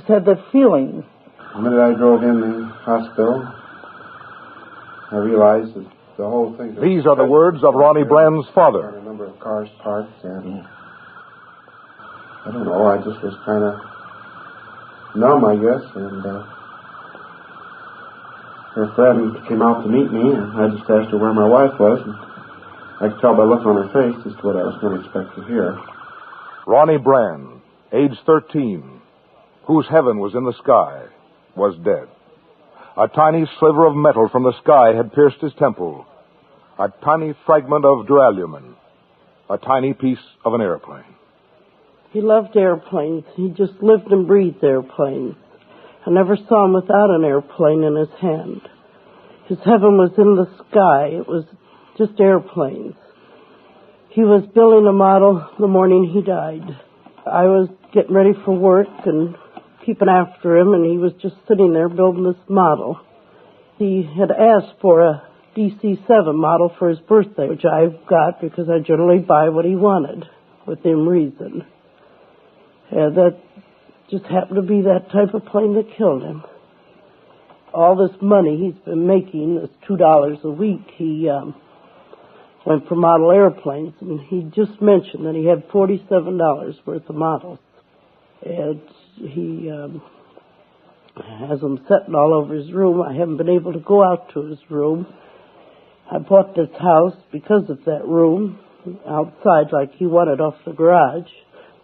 [SPEAKER 14] had that feeling.
[SPEAKER 23] The minute I drove in the hospital, I realized that the whole thing...
[SPEAKER 15] These are the words of Ronnie Brand's father.
[SPEAKER 23] A number of cars parked, and I don't know, I just was kind of numb, I guess, and her friend came out to meet me, and I just asked her where my wife was, and I could tell by looking on her face as to what I was going to expect to hear.
[SPEAKER 15] Ronnie Brand, age 13, whose heaven was in the sky, was dead. A tiny sliver of metal from the sky had pierced his temple. A tiny fragment of duralumin. A tiny piece of an airplane.
[SPEAKER 14] He loved airplanes. He just lived and breathed airplanes. I never saw him without an airplane in his hand. His heaven was in the sky. It was just airplanes. He was building a model the morning he died. I was getting ready for work and keeping after him, and he was just sitting there building this model. He had asked for a DC-7 model for his birthday, which I got because I generally buy what he wanted, within reason. And that just happened to be that type of plane that killed him. All this money he's been making, this $2 a week, he went for model airplanes, and he just mentioned that he had $47 worth of models. And he has them sitting all over his room. I haven't been able to go out to his room. I bought this house because of that room outside, like he wanted, off the garage,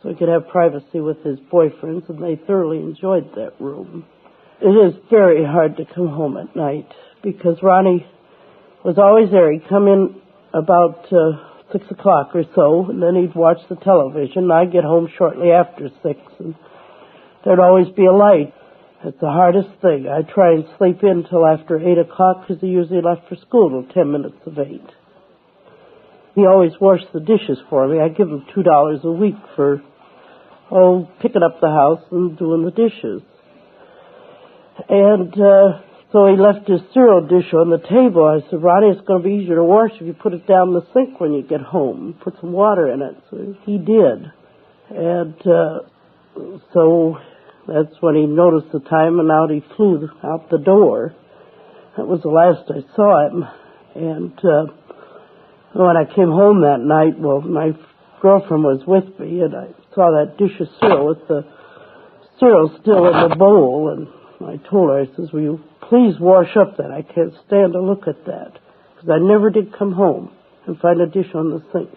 [SPEAKER 14] so he could have privacy with his boyfriends, and they thoroughly enjoyed that room. It is very hard to come home at night because Ronnie was always there. He'd come in about 6 o'clock or so, and then he'd watch the television. I'd get home shortly after 6, and there'd always be a light. It's the hardest thing. I try and sleep in till after 8 o'clock because he usually left for school till 10 minutes of 8. He always washed the dishes for me. I give him $2 a week for, picking up the house and doing the dishes. And so he left his cereal dish on the table. I said, Ronnie, it's going to be easier to wash if you put it down the sink when you get home. Put some water in it. So he did. And so that's when he noticed the time, and out he flew out the door. That was the last I saw him. And when I came home that night, my girlfriend was with me, and I saw that dish of cereal with the cereal still in the bowl, and I told her, I says, will you please wash up that? I can't stand to look at that. Because I never did come home and find a dish on the sink.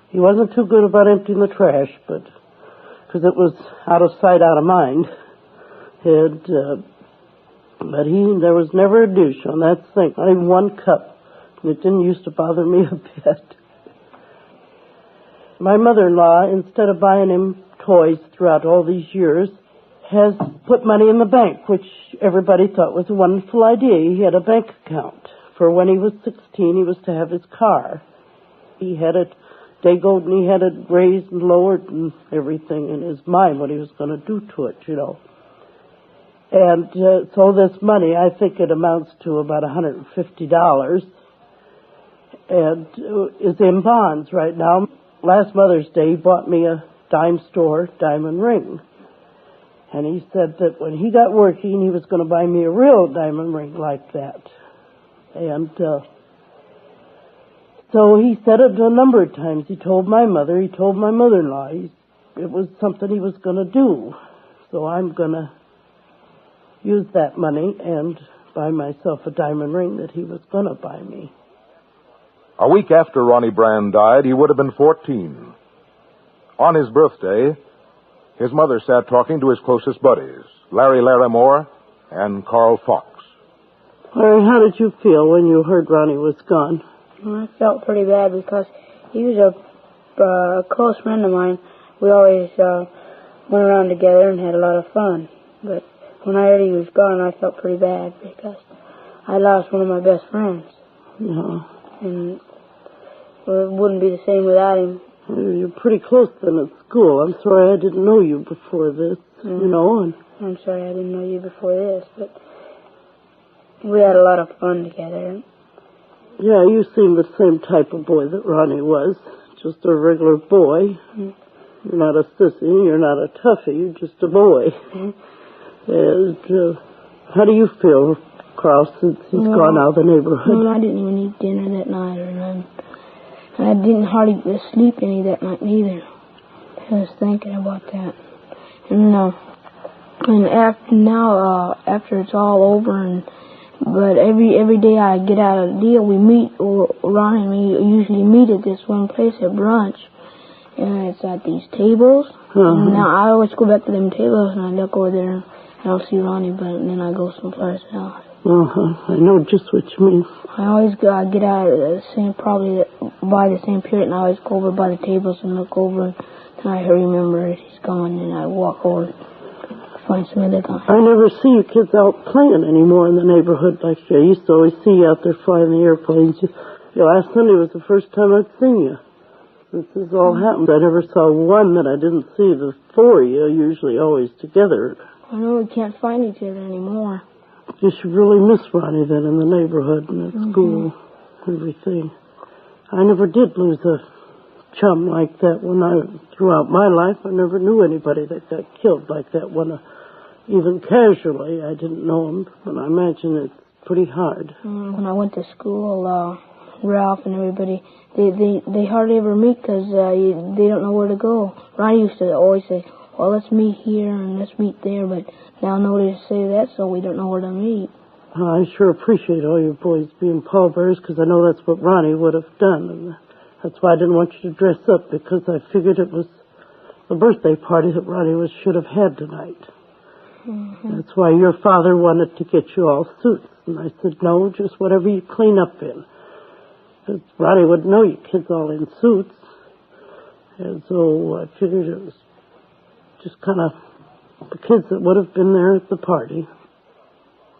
[SPEAKER 14] He wasn't too good about emptying the trash, but because it was out of sight, out of mind. And, but there was never a dish on that sink, not even one cup. It didn't used to bother me a bit. My mother-in-law, instead of buying him toys throughout all these years, has put money in the bank, which everybody thought was a wonderful idea. He had a bank account for when he was 16, he was to have his car. He had it dagoed and he had it raised and lowered and everything in his mind, what he was going to do to it, you know. And so this money, I think it amounts to about $150, and is in bonds right now. Last Mother's Day, he bought me a dime store diamond ring. And he said that when he got working, he was going to buy me a real diamond ring like that. And so he said it a number of times. He told my mother, he told my mother-in-law. It was something he was going to do. So I'm going to use that money and buy myself a diamond ring that he was going to buy me.
[SPEAKER 15] A week after Ronnie Brand died, he would have been 14. On his birthday, his mother sat talking to his closest buddies, Larry Larimore and Carl Fox.
[SPEAKER 14] Larry, how did you feel when you heard Ronnie was gone?
[SPEAKER 18] Well, I felt pretty bad because he was a close friend of mine. We always went around together and had a lot of fun. But when I heard he was gone, I felt pretty bad because I lost one of my best friends.
[SPEAKER 14] Yeah.
[SPEAKER 18] And it wouldn't be the same without him.
[SPEAKER 14] You're pretty close then at school. I'm sorry I didn't know you before this, you know. And
[SPEAKER 18] I'm sorry I didn't know you before this, but we had a lot of fun together.
[SPEAKER 14] Yeah, you seem the same type of boy that Ronnie was. Just a regular boy.
[SPEAKER 18] Mm-hmm.
[SPEAKER 14] You're not a sissy, you're not a toughie, you're just a boy.
[SPEAKER 18] Mm-hmm.
[SPEAKER 14] And how do you feel, Carl, since he's gone out of the neighborhood?
[SPEAKER 18] Well, I didn't even eat dinner that night or nothing. And I didn't hardly sleep any that night neither. I was thinking about that. And after it's all over, but every day I get out of the deal, we meet, Ron and me usually meet at this one place at brunch. And it's at these tables.
[SPEAKER 14] Uh-huh.
[SPEAKER 18] And now I always go back to them tables and I look over there
[SPEAKER 1] I don't see Ronnie, but then I go someplace else.
[SPEAKER 14] I know just what you mean.
[SPEAKER 1] I always get out of the same, probably by the same period, and I always go over by the tables and look over, and then I remember he's gone, and I walk over and find some other guy.
[SPEAKER 14] I never see you kids out playing anymore in the neighborhood like I used to always see you out there flying the airplanes. Last Sunday was the first time I'd seen you. This has all happened. I never saw one that I didn't see. The four of you are usually always together.
[SPEAKER 1] I know we can't find each other anymore.
[SPEAKER 14] You should really miss Ronnie then in the neighborhood and at school, everything. I never did lose a chum like that throughout my life. I never knew anybody that got killed like that one. Even casually, I didn't know him, but I imagine it's pretty hard.
[SPEAKER 1] When I went to school, Ralph and everybody, they hardly ever meet because they don't know where to go. Ronnie used to always say, well, let's meet here and let's meet there, but now nobody to say that, so we don't know where to meet.
[SPEAKER 14] I sure appreciate all you boys being pallbearers, because I know that's what Ronnie would have done, and that's why I didn't want you to dress up, because I figured it was the birthday party that Ronnie should have had tonight. That's why your father wanted to get you all suits, and I said, no, just whatever you clean up in. Because Ronnie would know you kids all in suits, and so I figured it was just kind of the kids that would have been there at the party.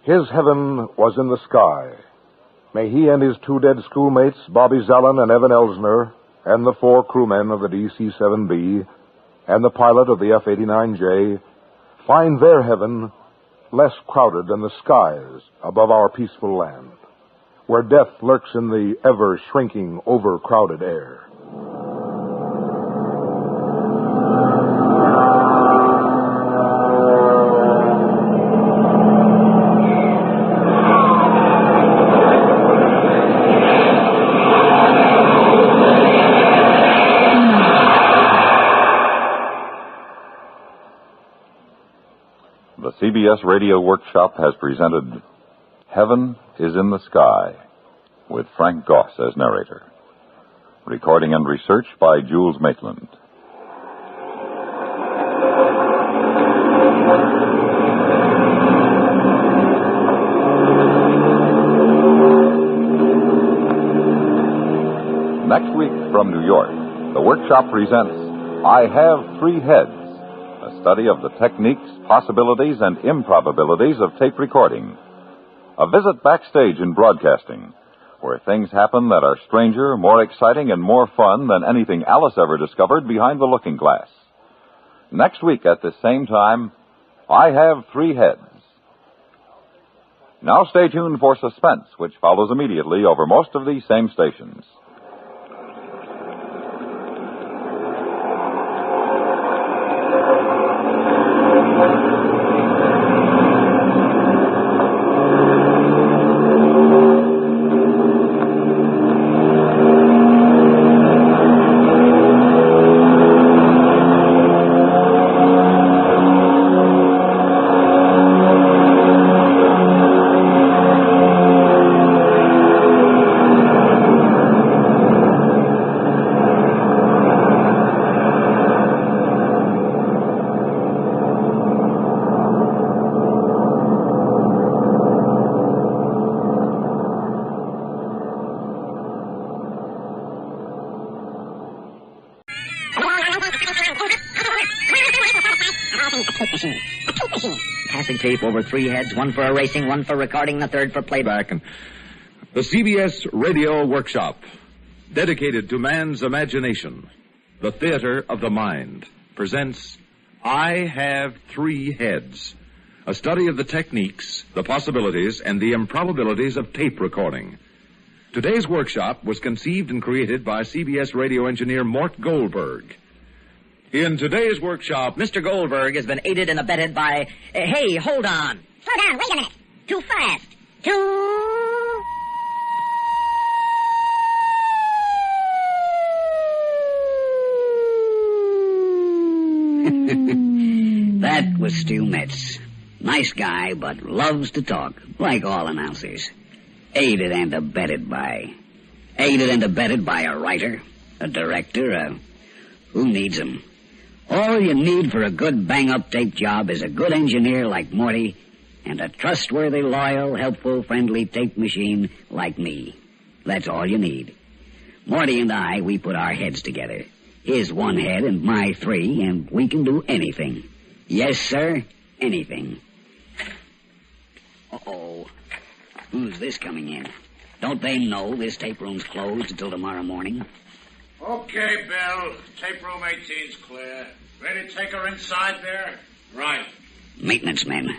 [SPEAKER 15] His heaven was in the sky. May he and his two dead schoolmates, Bobby Zellen and Evan Elsner, and the four crewmen of the DC-7B, and the pilot of the F-89J, find their heaven less crowded than the skies above our peaceful land, where death lurks in the ever-shrinking, overcrowded air.
[SPEAKER 13] The CBS Radio Workshop has presented Heaven is in the Sky with Frank Goss as narrator. Recording and research by Jules Maitland. Next week from New York, the Workshop presents I Have Three Heads, a study of the techniques, possibilities, and improbabilities of tape recording. A visit backstage in broadcasting, where things happen that are stranger, more exciting, and more fun than anything Alice ever discovered behind the looking glass. Next week at the same time, I Have Three Heads. Now stay tuned for Suspense, which follows immediately over most of these same stations.
[SPEAKER 2] Passing tape over three heads, one for erasing, one for recording, the third for playback. And
[SPEAKER 7] the CBS Radio Workshop, dedicated to man's imagination, the theater of the mind, presents I Have Three Heads, a study of the techniques, the possibilities, and the improbabilities of tape recording. Today's workshop was conceived and created by CBS radio engineer Mort Goldberg. In today's workshop,
[SPEAKER 2] Mr. Goldberg has been aided and abetted by... hey, hold on.
[SPEAKER 24] Slow down, wait a minute. Too fast.
[SPEAKER 2] That was Stu Metz. Nice guy, but loves to talk, like all announcers. Aided and abetted by a writer, a director, who needs him? All you need for a good bang-up tape job is a good engineer like Morty and a trustworthy, loyal, helpful, friendly tape machine like me. That's all you need. Morty and I, we put our heads together. His one head and my three, and we can do anything. Yes, sir, anything. Uh-oh. Who's this coming in? Don't they know this tape room's closed until tomorrow morning?
[SPEAKER 16] Okay, Bill. Tape room 18's clear. Ready to take her inside there? Right.
[SPEAKER 2] Maintenance men.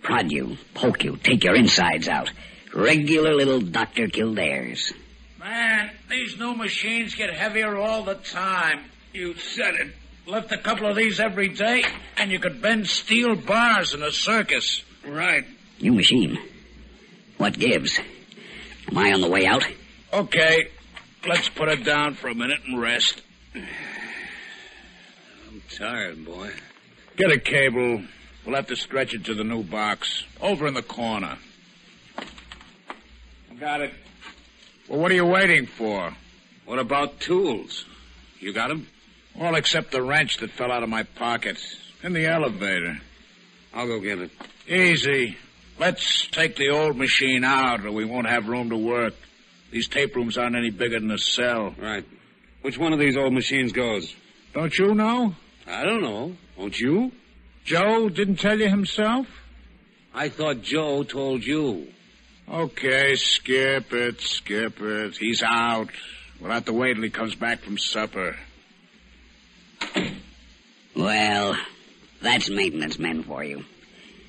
[SPEAKER 2] Prod you, poke you, take your insides out. Regular little Dr. Kildares.
[SPEAKER 16] Man, these new machines get heavier all the time. You said it. Lift a couple of these every day, and you could bend steel bars in a circus. Right.
[SPEAKER 2] New machine. What gives? Am I on the way out?
[SPEAKER 16] Okay. Let's put it down for a minute and rest.
[SPEAKER 4] I'm tired, boy.
[SPEAKER 16] Get a cable. We'll have to stretch it to the new box. Over in the corner. Got it. Well, what are you waiting for?
[SPEAKER 4] What about tools? You got them?
[SPEAKER 16] All except the wrench that fell out of my pocket. In the elevator.
[SPEAKER 4] I'll go get it.
[SPEAKER 16] Easy. Let's take the old machine out or we won't have room to work. These tape rooms aren't any bigger than a cell.
[SPEAKER 4] Right. Which one of these old machines goes?
[SPEAKER 16] Don't you know?
[SPEAKER 4] I don't know. Don't you?
[SPEAKER 16] Joe didn't tell you himself?
[SPEAKER 4] I thought Joe told you.
[SPEAKER 16] Okay, skip it. He's out. We'll have to wait till he comes back from supper.
[SPEAKER 2] Well, that's maintenance men for you.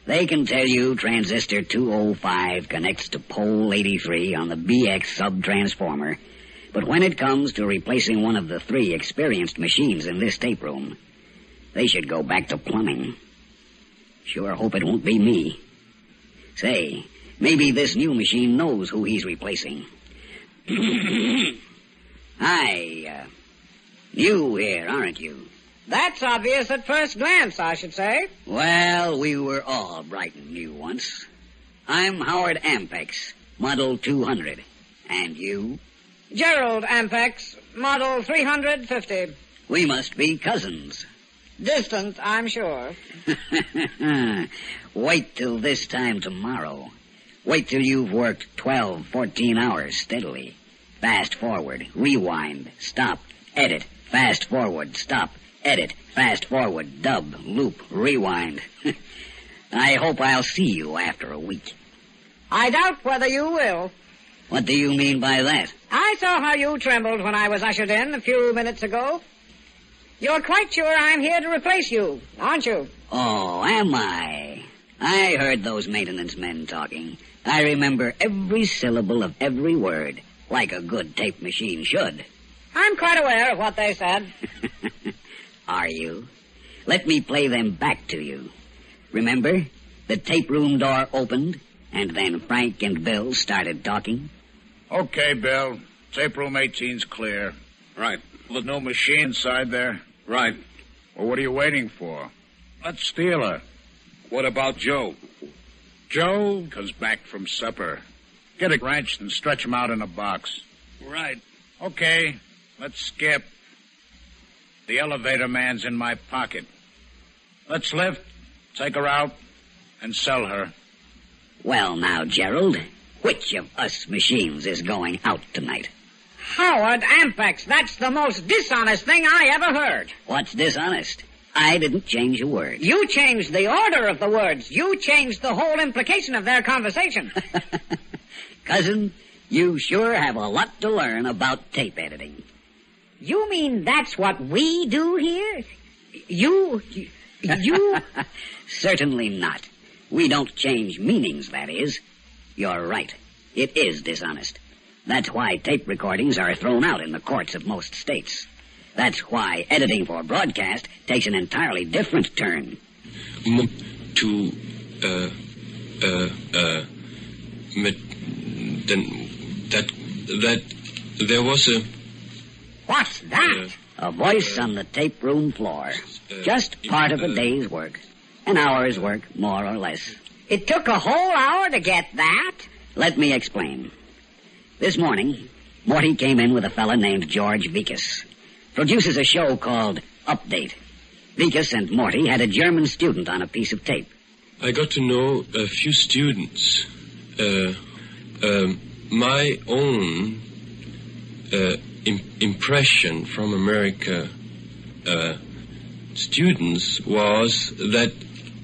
[SPEAKER 2] They can tell you transistor 205 connects to pole 83 on the BX sub-transformer, but when it comes to replacing one of the 3 experienced machines in this tape room, they should go back to plumbing. Sure hope it won't be me. Say, maybe this new machine knows who he's replacing. Hi, new here, aren't you?
[SPEAKER 6] That's obvious at first glance, I should say.
[SPEAKER 2] Well, we were all bright and new once. I'm Howard Ampex, Model 200. And you?
[SPEAKER 6] Gerald Ampex, Model 350.
[SPEAKER 2] We must be cousins.
[SPEAKER 6] Distant, I'm sure.
[SPEAKER 2] Wait till this time tomorrow. Wait till you've worked 12, 14 hours steadily. Fast forward, rewind, stop, edit, fast forward, stop, edit, fast forward, dub, loop, rewind. I hope I'll see you after a week.
[SPEAKER 6] I doubt whether you will.
[SPEAKER 2] What do you mean by that?
[SPEAKER 6] I saw how you trembled when I was ushered in a few minutes ago. You're quite sure I'm here to replace you, aren't you?
[SPEAKER 2] Oh, am I? I heard those maintenance men talking. I remember every syllable of every word, like a good tape machine should.
[SPEAKER 6] I'm quite aware of what they said.
[SPEAKER 2] Are you? Let me play them back to you. Remember? The tape room door opened, and then Frank and Bill started talking.
[SPEAKER 16] Okay, Bill. Tape room 18's clear.
[SPEAKER 4] Right.
[SPEAKER 16] There's no machine inside there.
[SPEAKER 4] Right.
[SPEAKER 16] Well, what are you waiting for? Let's steal her.
[SPEAKER 4] What about Joe?
[SPEAKER 16] Joe comes back from supper. Get a wrench and stretch him out in a box.
[SPEAKER 4] Right.
[SPEAKER 16] Okay, let's skip. The elevator man's in my pocket. Let's lift, take her out, and sell her.
[SPEAKER 2] Well, now, Gerald, which of us machines is going out tonight?
[SPEAKER 6] Howard Ampex, that's the most dishonest thing I ever heard.
[SPEAKER 2] What's dishonest? I didn't change a word.
[SPEAKER 6] You changed the order of the words. You changed the whole implication of their conversation.
[SPEAKER 2] Cousin, you sure have a lot to learn about tape editing.
[SPEAKER 6] You mean that's what we do here? You...
[SPEAKER 2] Certainly not. We don't change meanings, that is. You're right. It is dishonest. That's why tape recordings are thrown out in the courts of most states. That's why editing for broadcast takes an entirely different turn.
[SPEAKER 4] There was a...
[SPEAKER 6] What's that?
[SPEAKER 2] A voice on the tape room floor. Just part of a day's work. An hour's work, more or less.
[SPEAKER 6] It took a whole hour to get that?
[SPEAKER 2] Let me explain. This morning, Morty came in with a fella named George Vikas. Produces a show called Update. Vikas and Morty had a German student on a piece of tape.
[SPEAKER 4] I got to know a few students. My own impression from America students was that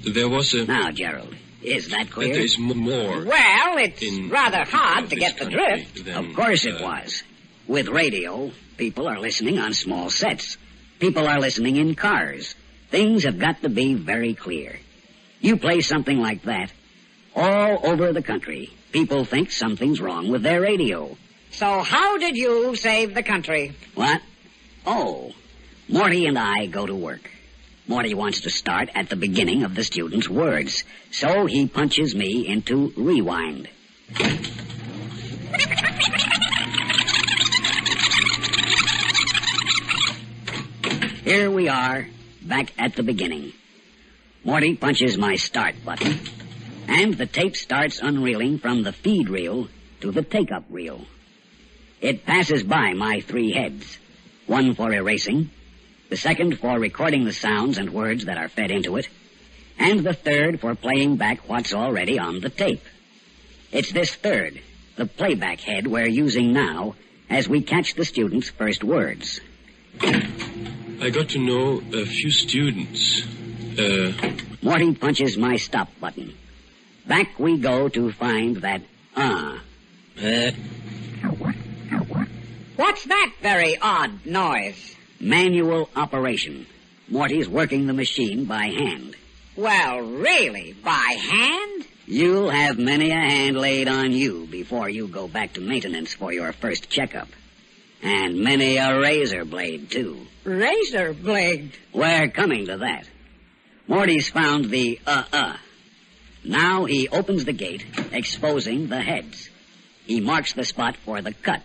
[SPEAKER 4] there was a...
[SPEAKER 2] Now, Gerald, is that clear?
[SPEAKER 4] That there is more.
[SPEAKER 6] Well, it's rather hard to get the drift.
[SPEAKER 2] Of course it was. With radio, people are listening on small sets. People are listening in cars. Things have got to be very clear. You play something like that, all over the country, people think something's wrong with their radio.
[SPEAKER 6] So how did you save the country?
[SPEAKER 2] What? Oh, Morty and I go to work. Morty wants to start at the beginning of the student's words, so he punches me into rewind. Here we are, back at the beginning. Morty punches my start button, and the tape starts unreeling from the feed reel to the take-up reel. It passes by my 3 heads, one for erasing, the second for recording the sounds and words that are fed into it, and the third for playing back what's already on the tape. It's this third, the playback head, we're using now as we catch the student's first words.
[SPEAKER 4] I got to know a few students.
[SPEAKER 2] Morty punches my stop button. Back we go to find that
[SPEAKER 6] What's that very odd noise?
[SPEAKER 2] Manual operation. Morty's working the machine by hand.
[SPEAKER 6] Well, really, by hand?
[SPEAKER 2] You'll have many a hand laid on you before you go back to maintenance for your first checkup. And many a razor blade, too.
[SPEAKER 6] Razor blade?
[SPEAKER 2] We're coming to that. Morty's found the Now he opens the gate, exposing the heads. He marks the spot for the cut.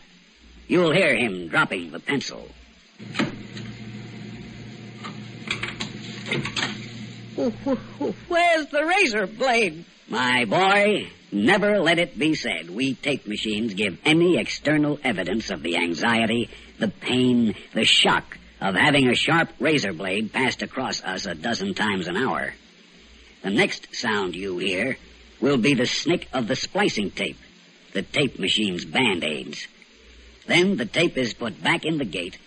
[SPEAKER 2] You'll hear him dropping the pencil.
[SPEAKER 6] Where's the razor blade?
[SPEAKER 2] My boy, never let it be said we tape machines give any external evidence of the anxiety, the pain, the shock of having a sharp razor blade passed across us a dozen times an hour. The next sound you hear will be the snick of the splicing tape, the tape machine's Band-Aids. Then the tape is put back in the gate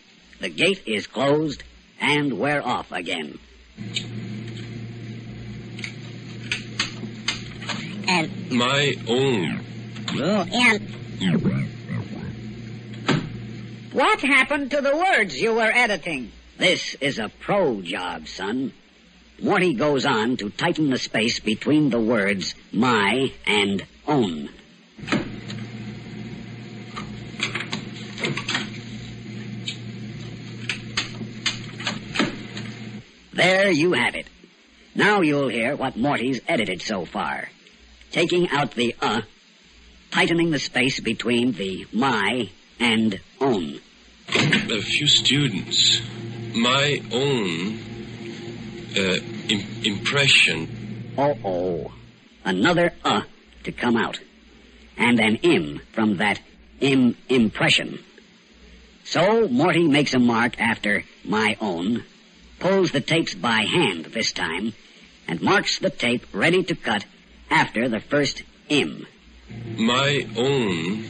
[SPEAKER 2] is closed, and we're off again.
[SPEAKER 4] And my own.
[SPEAKER 6] What happened to the words you were editing?
[SPEAKER 2] This is a pro job, son. Morty goes on to tighten the space between the words my and own. There you have it. Now you'll hear what Morty's edited so far. Taking out the tightening the space between the my and own.
[SPEAKER 4] A few students. My own impression.
[SPEAKER 2] Another to come out. And an im from that impression. So Morty makes a mark after my own, pulls the tapes by hand this time, and marks the tape ready to cut after the first im.
[SPEAKER 4] My own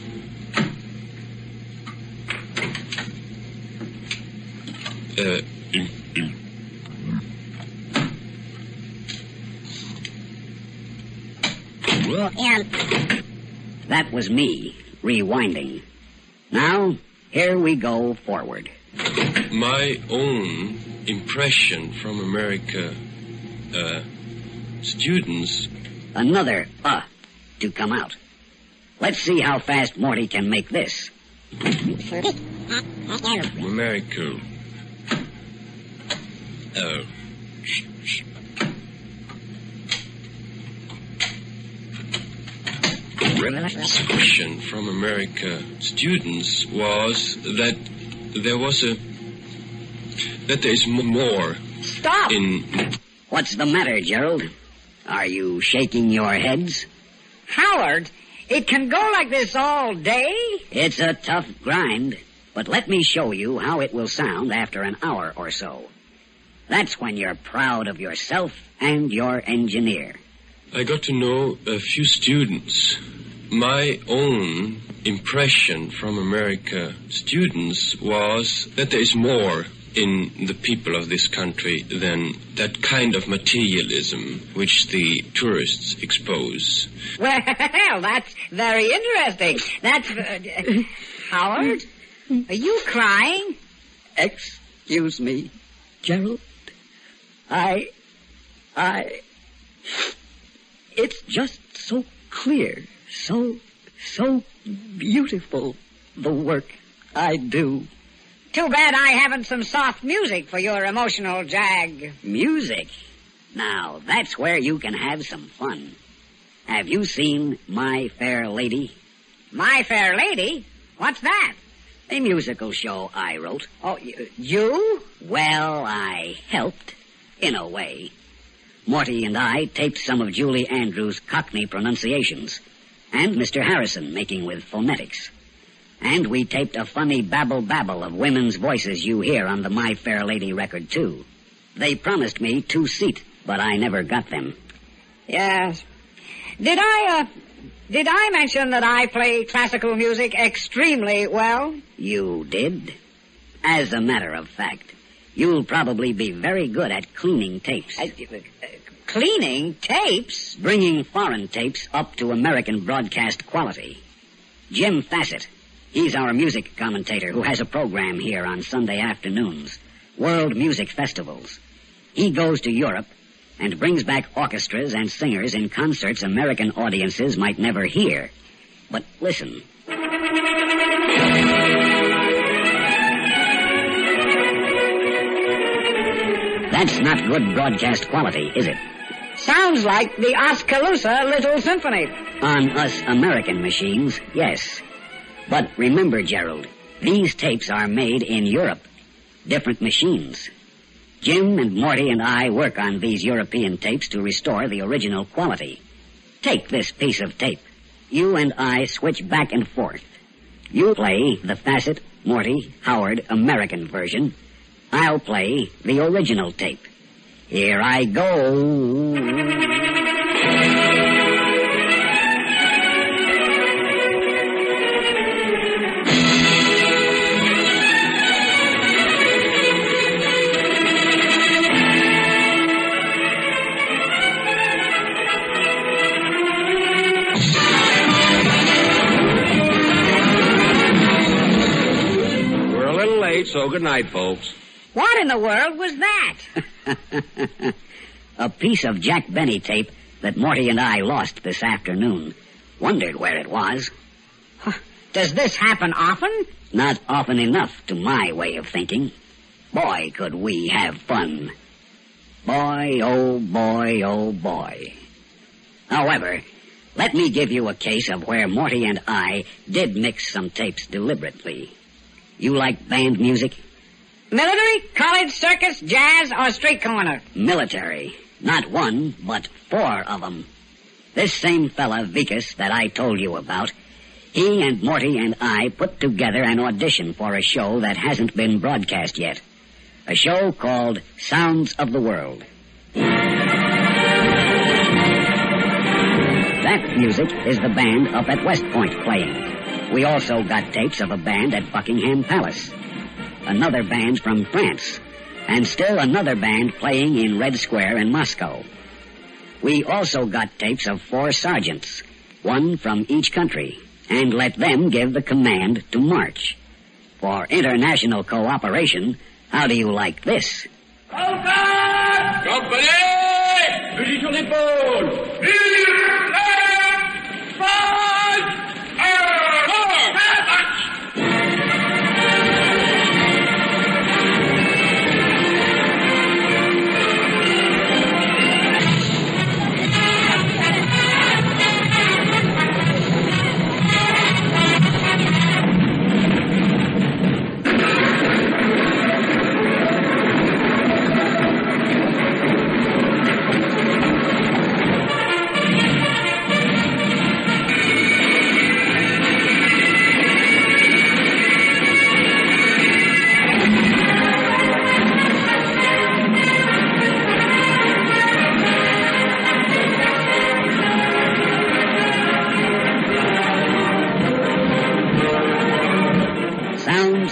[SPEAKER 2] That was me, rewinding. Now, here we go forward.
[SPEAKER 4] My own impression from America students.
[SPEAKER 2] Another to come out. Let's see how fast Morty can make this.
[SPEAKER 4] America. Impression from America students was that there is more.
[SPEAKER 6] Stop!
[SPEAKER 2] What's the matter, Gerald? Are you shaking your heads?
[SPEAKER 6] Howard, it can go like this all day?
[SPEAKER 2] It's a tough grind, but let me show you how it will sound after an hour or so. That's when you're proud of yourself and your engineer.
[SPEAKER 4] I got to know a few students. My own impression from America students was that there is more in the people of this country than that kind of materialism which the tourists expose.
[SPEAKER 6] Well, that's very interesting. That's... Howard? Are you crying?
[SPEAKER 2] Excuse me, Gerald. It's just so clear, so beautiful, the work I do.
[SPEAKER 6] Too bad I haven't some soft music for your emotional jag.
[SPEAKER 2] Music? Now, that's where you can have some fun. Have you seen My Fair Lady?
[SPEAKER 6] My Fair Lady? What's that?
[SPEAKER 2] A musical show I wrote.
[SPEAKER 6] Oh, you?
[SPEAKER 2] Well, I helped, in a way. Morty and I taped some of Julie Andrews' Cockney pronunciations, and Mr. Harrison making with phonetics. And we taped a funny babble of women's voices you hear on the My Fair Lady record, too. They promised me 2 seats, but I never got them.
[SPEAKER 6] Yes. Did I mention that I play classical music extremely well?
[SPEAKER 2] You did? As a matter of fact, you'll probably be very good at cleaning tapes.
[SPEAKER 6] Cleaning tapes?
[SPEAKER 2] Bringing foreign tapes up to American broadcast quality. Jim Fassett, he's our music commentator who has a program here on Sunday afternoons, World Music Festivals. He goes to Europe and brings back orchestras and singers in concerts American audiences might never hear. But listen. That's not good broadcast quality, is it?
[SPEAKER 6] Sounds like the Oskaloosa Little Symphony.
[SPEAKER 2] On us American machines, yes. But remember, Gerald, these tapes are made in Europe. Different machines. Jim and Morty and I work on these European tapes to restore the original quality. Take this piece of tape. You and I switch back and forth. You play the Fassett, Morty, Howard American version. I'll play the original tape. Here I go.
[SPEAKER 3] We're a little late, so good night, folks.
[SPEAKER 6] What in the world was that?
[SPEAKER 2] A piece of Jack Benny tape that Morty and I lost this afternoon. Wondered where it was.
[SPEAKER 6] Does this happen often?
[SPEAKER 2] Not often enough to my way of thinking. Boy, could we have fun. Boy, oh boy, oh boy. However, let me give you a case of where Morty and I did mix some tapes deliberately. You like band music?
[SPEAKER 6] Military, college, circus, jazz, or street corner?
[SPEAKER 2] Military. Not 1, but 4 of them. This same fella, Vikas, that I told you about, he and Morty and I put together an audition for a show that hasn't been broadcast yet. A show called Sounds of the World. That music is the band up at West Point playing. We also got tapes of a band at Buckingham Palace. Another band from France, and still another band playing in Red Square in Moscow. We also got tapes of 4 sergeants, 1 from each country, and let them give the command to march. For international cooperation, how do you like this?
[SPEAKER 3] Company! Fusil sur l'épaule!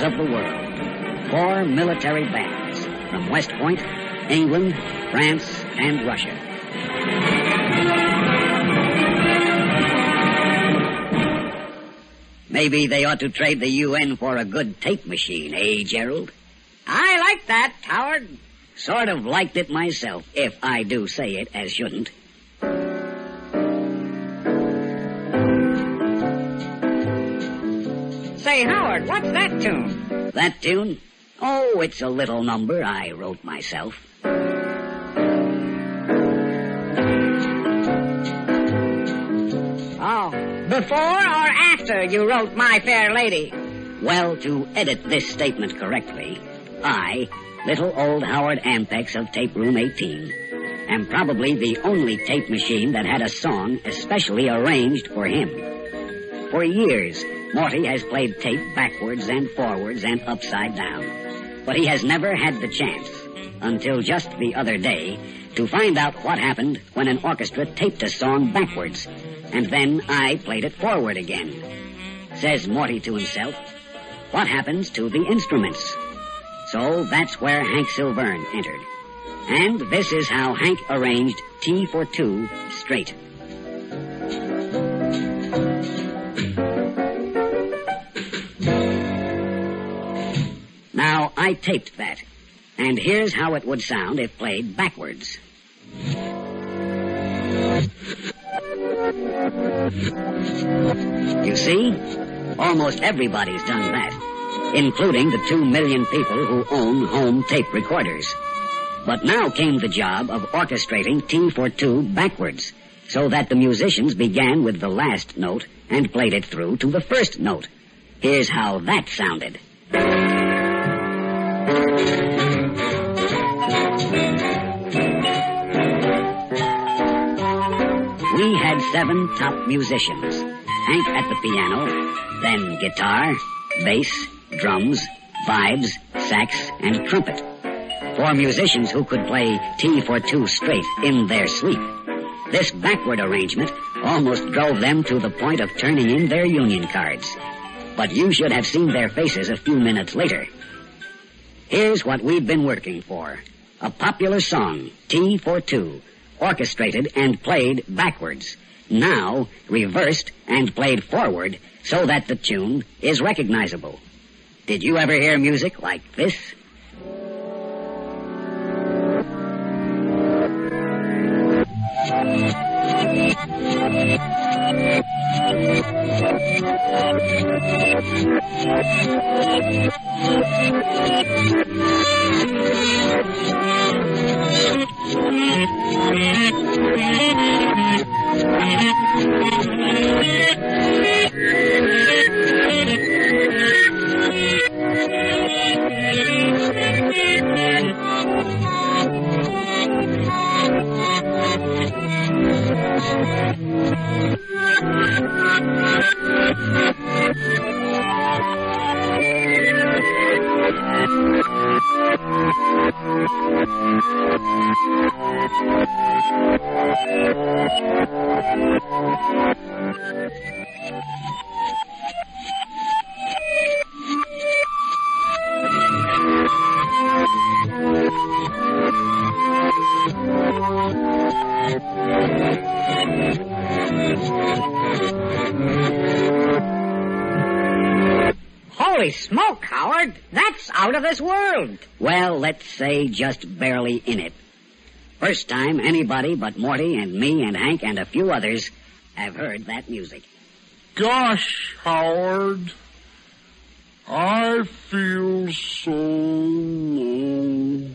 [SPEAKER 2] of the world. 4 military bands from West Point, England, France, and Russia. Maybe they ought to trade the UN for a good tape machine, eh, Gerald?
[SPEAKER 6] I like that, Howard.
[SPEAKER 2] Sort of liked it myself, if I do say it as shouldn't.
[SPEAKER 6] Say, Howard, what's that tune?
[SPEAKER 2] That tune? Oh, it's a little number I wrote myself.
[SPEAKER 6] Oh, before or after you wrote My Fair Lady?
[SPEAKER 2] Well, to edit this statement correctly, I, little old Howard Ampex of Tape Room 18, am probably the only tape machine that had a song especially arranged for him. For years, Morty has played tape backwards and forwards and upside down. But he has never had the chance, until just the other day, to find out what happened when an orchestra taped a song backwards, and then I played it forward again. Says Morty to himself, what happens to the instruments? So that's where Hank Silverne entered. And this is how Hank arranged T for 2 straight. Now, I taped that, and here's how it would sound if played backwards. You see? Almost everybody's done that, including the 2 million people who own home tape recorders. But now came the job of orchestrating T for 2 backwards, so that the musicians began with the last note and played it through to the first note. Here's how that sounded. We had 7 top musicians. Hank at the piano, then guitar, bass, drums, vibes, sax, and trumpet. 4 musicians who could play T for 2 straight in their sleep. This backward arrangement almost drove them to the point of turning in their union cards. But you should have seen their faces a few minutes later. Here's what we've been working for. A popular song, T for 2, orchestrated and played backwards. Now reversed and played forward so that the tune is recognizable. Did you ever hear music like this?
[SPEAKER 6] Holy smoke, Howard. That's out of this world.
[SPEAKER 2] Well, let's say just barely in it. First time anybody but Morty and me and Hank and a few others have heard that music.
[SPEAKER 5] Gosh, Howard, I feel so low.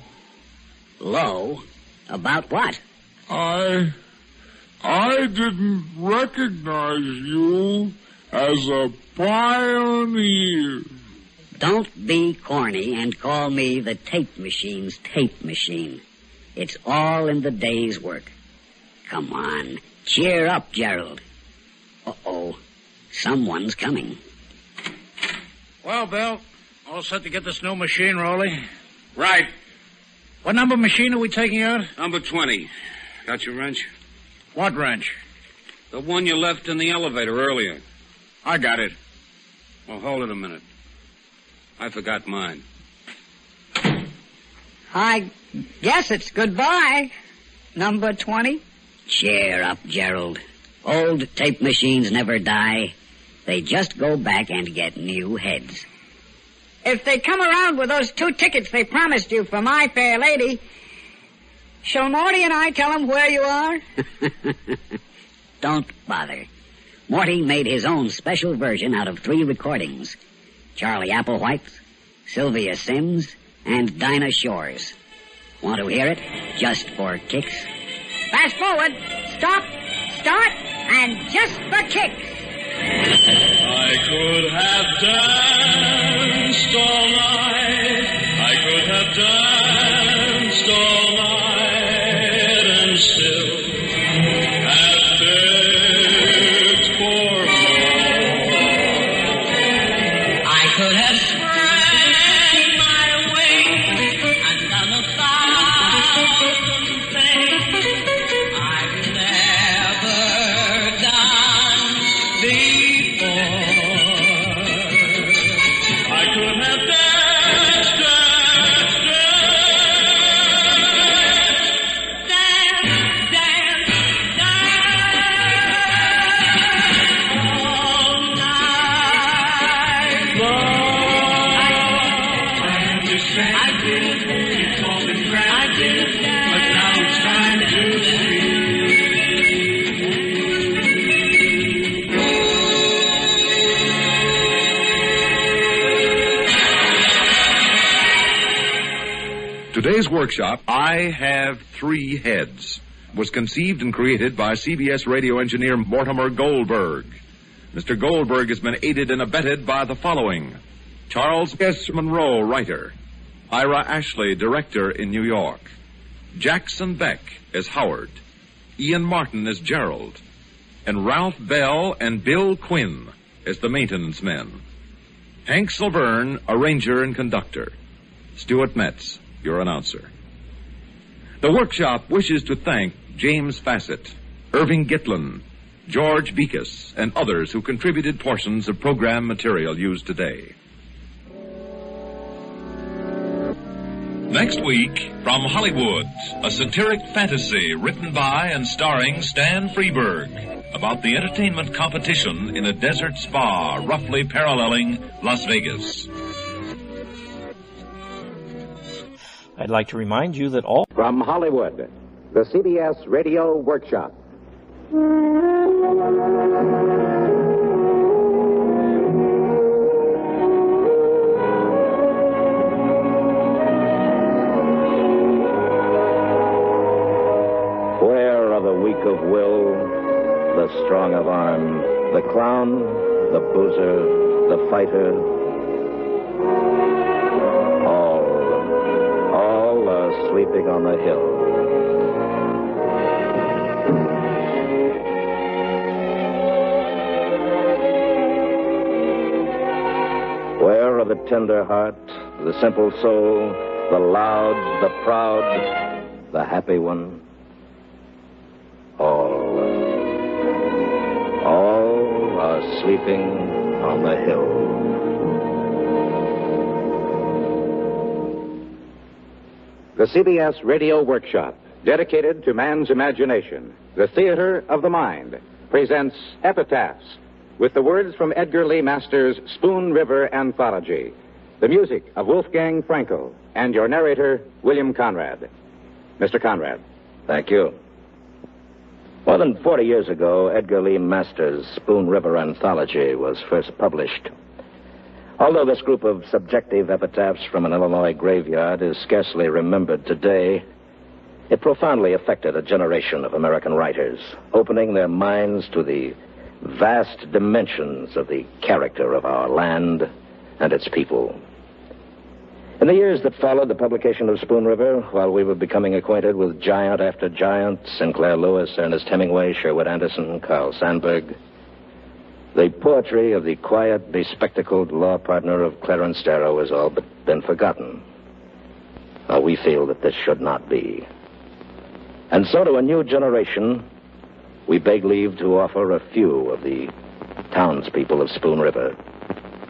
[SPEAKER 2] Low? About what?
[SPEAKER 5] I didn't recognize you as a pioneer.
[SPEAKER 2] Don't be corny and call me the tape machine's tape machine. It's all in the day's work. Come on, cheer up, Gerald. Uh-oh, someone's coming.
[SPEAKER 9] Well, Bill, all set to get this new machine rolling?
[SPEAKER 3] Right.
[SPEAKER 9] What number machine are we taking out?
[SPEAKER 3] Number 20. Got your wrench?
[SPEAKER 9] What wrench?
[SPEAKER 3] The one you left in the elevator earlier.
[SPEAKER 9] I got it.
[SPEAKER 3] Well, hold it a minute. I forgot mine.
[SPEAKER 6] I guess it's goodbye, number 20.
[SPEAKER 2] Cheer up, Gerald. Old tape machines never die. They just go back and get new heads.
[SPEAKER 6] If they come around with those 2 tickets they promised you for My Fair Lady, shall Morty and I tell them where you are?
[SPEAKER 2] Don't bother. Morty made his own special version out of 3 recordings. Charlie Applewhite, Sylvia Sims, and Dinah Shores. Want to hear it? Just for kicks?
[SPEAKER 6] Fast forward, stop, start, and just for kicks.
[SPEAKER 11] I could have danced all night. I could have danced all night and still have begged for more.
[SPEAKER 6] I could have
[SPEAKER 11] spread my wings
[SPEAKER 6] and done 1,000 things
[SPEAKER 11] I've never done before. I could have danced, all night long. I did, it's all been grand. I did, but now it's time to sleep.
[SPEAKER 7] Today's workshop, I Have 3 Heads, was conceived and created by CBS radio engineer Mortimer Goldberg. Mr. Goldberg has been aided and abetted by the following: Charles S. Monroe, writer; Ira Ashley, director in New York; Jackson Beck as Howard; Ian Martin as Gerald; and Ralph Bell and Bill Quinn as the maintenance men. Hank Silverne, arranger and conductor. Stuart Metz, your announcer. The workshop wishes to thank James Fassett, Irving Gitlin, George Bekas, and others who contributed portions of program material used today.
[SPEAKER 12] Next week, from Hollywood, a satiric fantasy written by and starring Stan Freberg about the entertainment competition in a desert spa roughly paralleling Las Vegas.
[SPEAKER 17] I'd like to remind you that all...
[SPEAKER 20] From Hollywood, the CBS Radio Workshop. Where are the weak of will, the strong of arm, the clown, the boozer, the fighter? All are sleeping on the hill. Where are the tender heart, the simple soul, the loud, the proud, the happy one? All are sleeping on the hill. The CBS Radio Workshop, dedicated to man's imagination, the theater of the mind, presents Epitaphs, with the words from Edgar Lee Masters' Spoon River Anthology, the music of Wolfgang Frankel, and your narrator, William Conrad. Mr. Conrad. Thank you. More than 40 years ago, Edgar Lee Masters' Spoon River Anthology was first published. Although this group of subjective epitaphs from an Illinois graveyard is scarcely remembered today, it profoundly affected a generation of American writers, opening their minds to the vast dimensions of the character of our land and its people. In the years that followed the publication of Spoon River, while we were becoming acquainted with giant after giant, Sinclair Lewis, Ernest Hemingway, Sherwood Anderson, Carl Sandburg, the poetry of the quiet, bespectacled law partner of Clarence Darrow has all but been forgotten. We feel that this should not be. And so to a new generation, we beg leave to offer a few of the townspeople of Spoon River,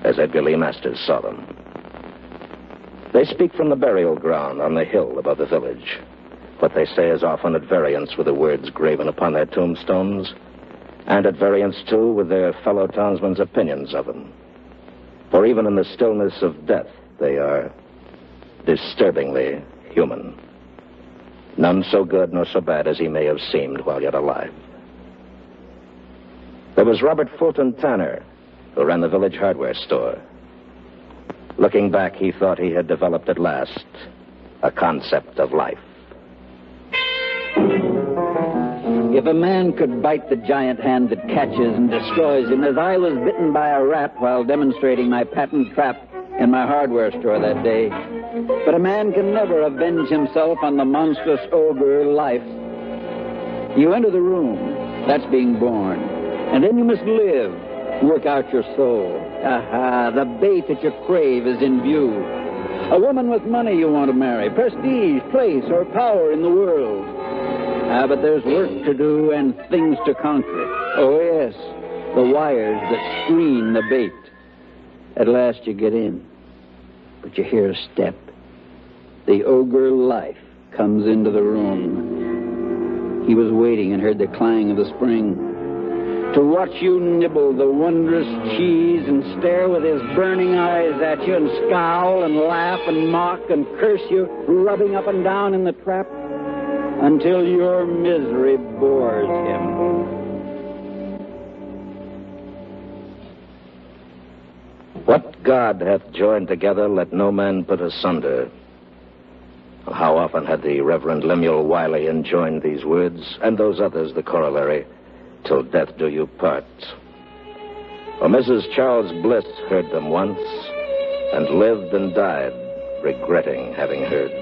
[SPEAKER 20] as Edgar Lee Masters saw them. They speak from the burial ground on the hill above the village. What they say is often at variance with the words graven upon their tombstones, and at variance, too, with their fellow townsmen's opinions of them. For even in the stillness of death, they are disturbingly human. None so good nor so bad as he may have seemed while yet alive. There was Robert Fulton Tanner, who ran the village hardware store. Looking back, he thought he had developed at last a concept of life.
[SPEAKER 8] If a man could bite the giant hand that catches and destroys him, as I was bitten by a rat while demonstrating my patent trap in my hardware store that day, but a man can never avenge himself on the monstrous ogre life. You enter the room, that's being born, and then you must live, work out your soul. Aha, the bait that you crave is in view. A woman with money you want to marry, prestige, place, or power in the world. But there's work to do and things to conquer. Oh, yes, the wires that screen the bait. At last you get in, but you hear a step. The ogre life comes into the room. He was waiting and heard the clang of the spring. To watch you nibble the wondrous cheese and stare with his burning eyes at you and scowl and laugh and mock and curse you, rubbing up and down in the trap, until your misery bores him.
[SPEAKER 20] What God hath joined together, let no man put asunder. How often had the Reverend Lemuel Wiley enjoined these words, and those others the corollary, till death do you part. For Mrs. Charles Bliss heard them once, and lived and died, regretting having heard.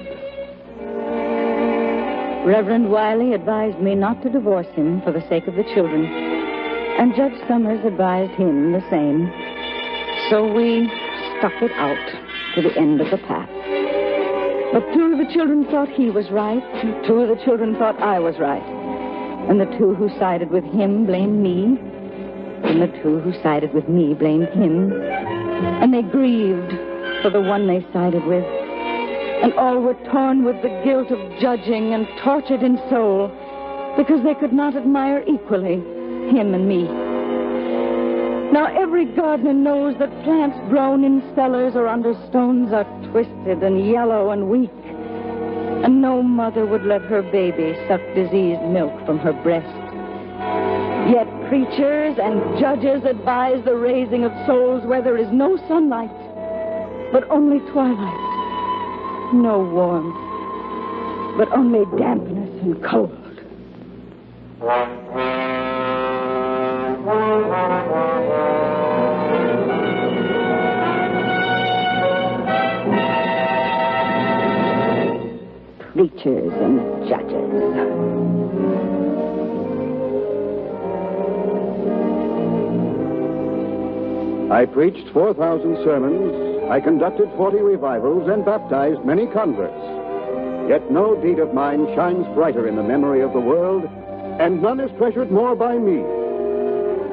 [SPEAKER 19] Reverend Wiley advised me not to divorce him for the sake of the children, and Judge Summers advised him the same. So we stuck it out to the end of the path. But two of the children thought he was right, and two of the children thought I was right. And the two who sided with him blamed me, and the two who sided with me blamed him. And they grieved for the one they sided with. And all were torn with the guilt of judging and tortured in soul because they could not admire equally him and me. Now every gardener knows that plants grown in cellars or under stones are twisted and yellow and weak. And no mother would let her baby suck diseased milk from her breast. Yet preachers and judges advise the raising of souls where there is no sunlight, but only twilight. No warmth, but only dampness and cold. Preachers and judges.
[SPEAKER 21] I preached 4,000 sermons. I conducted 40 revivals and baptized many converts. Yet no deed of mine shines brighter in the memory of the world, and none is treasured more by me.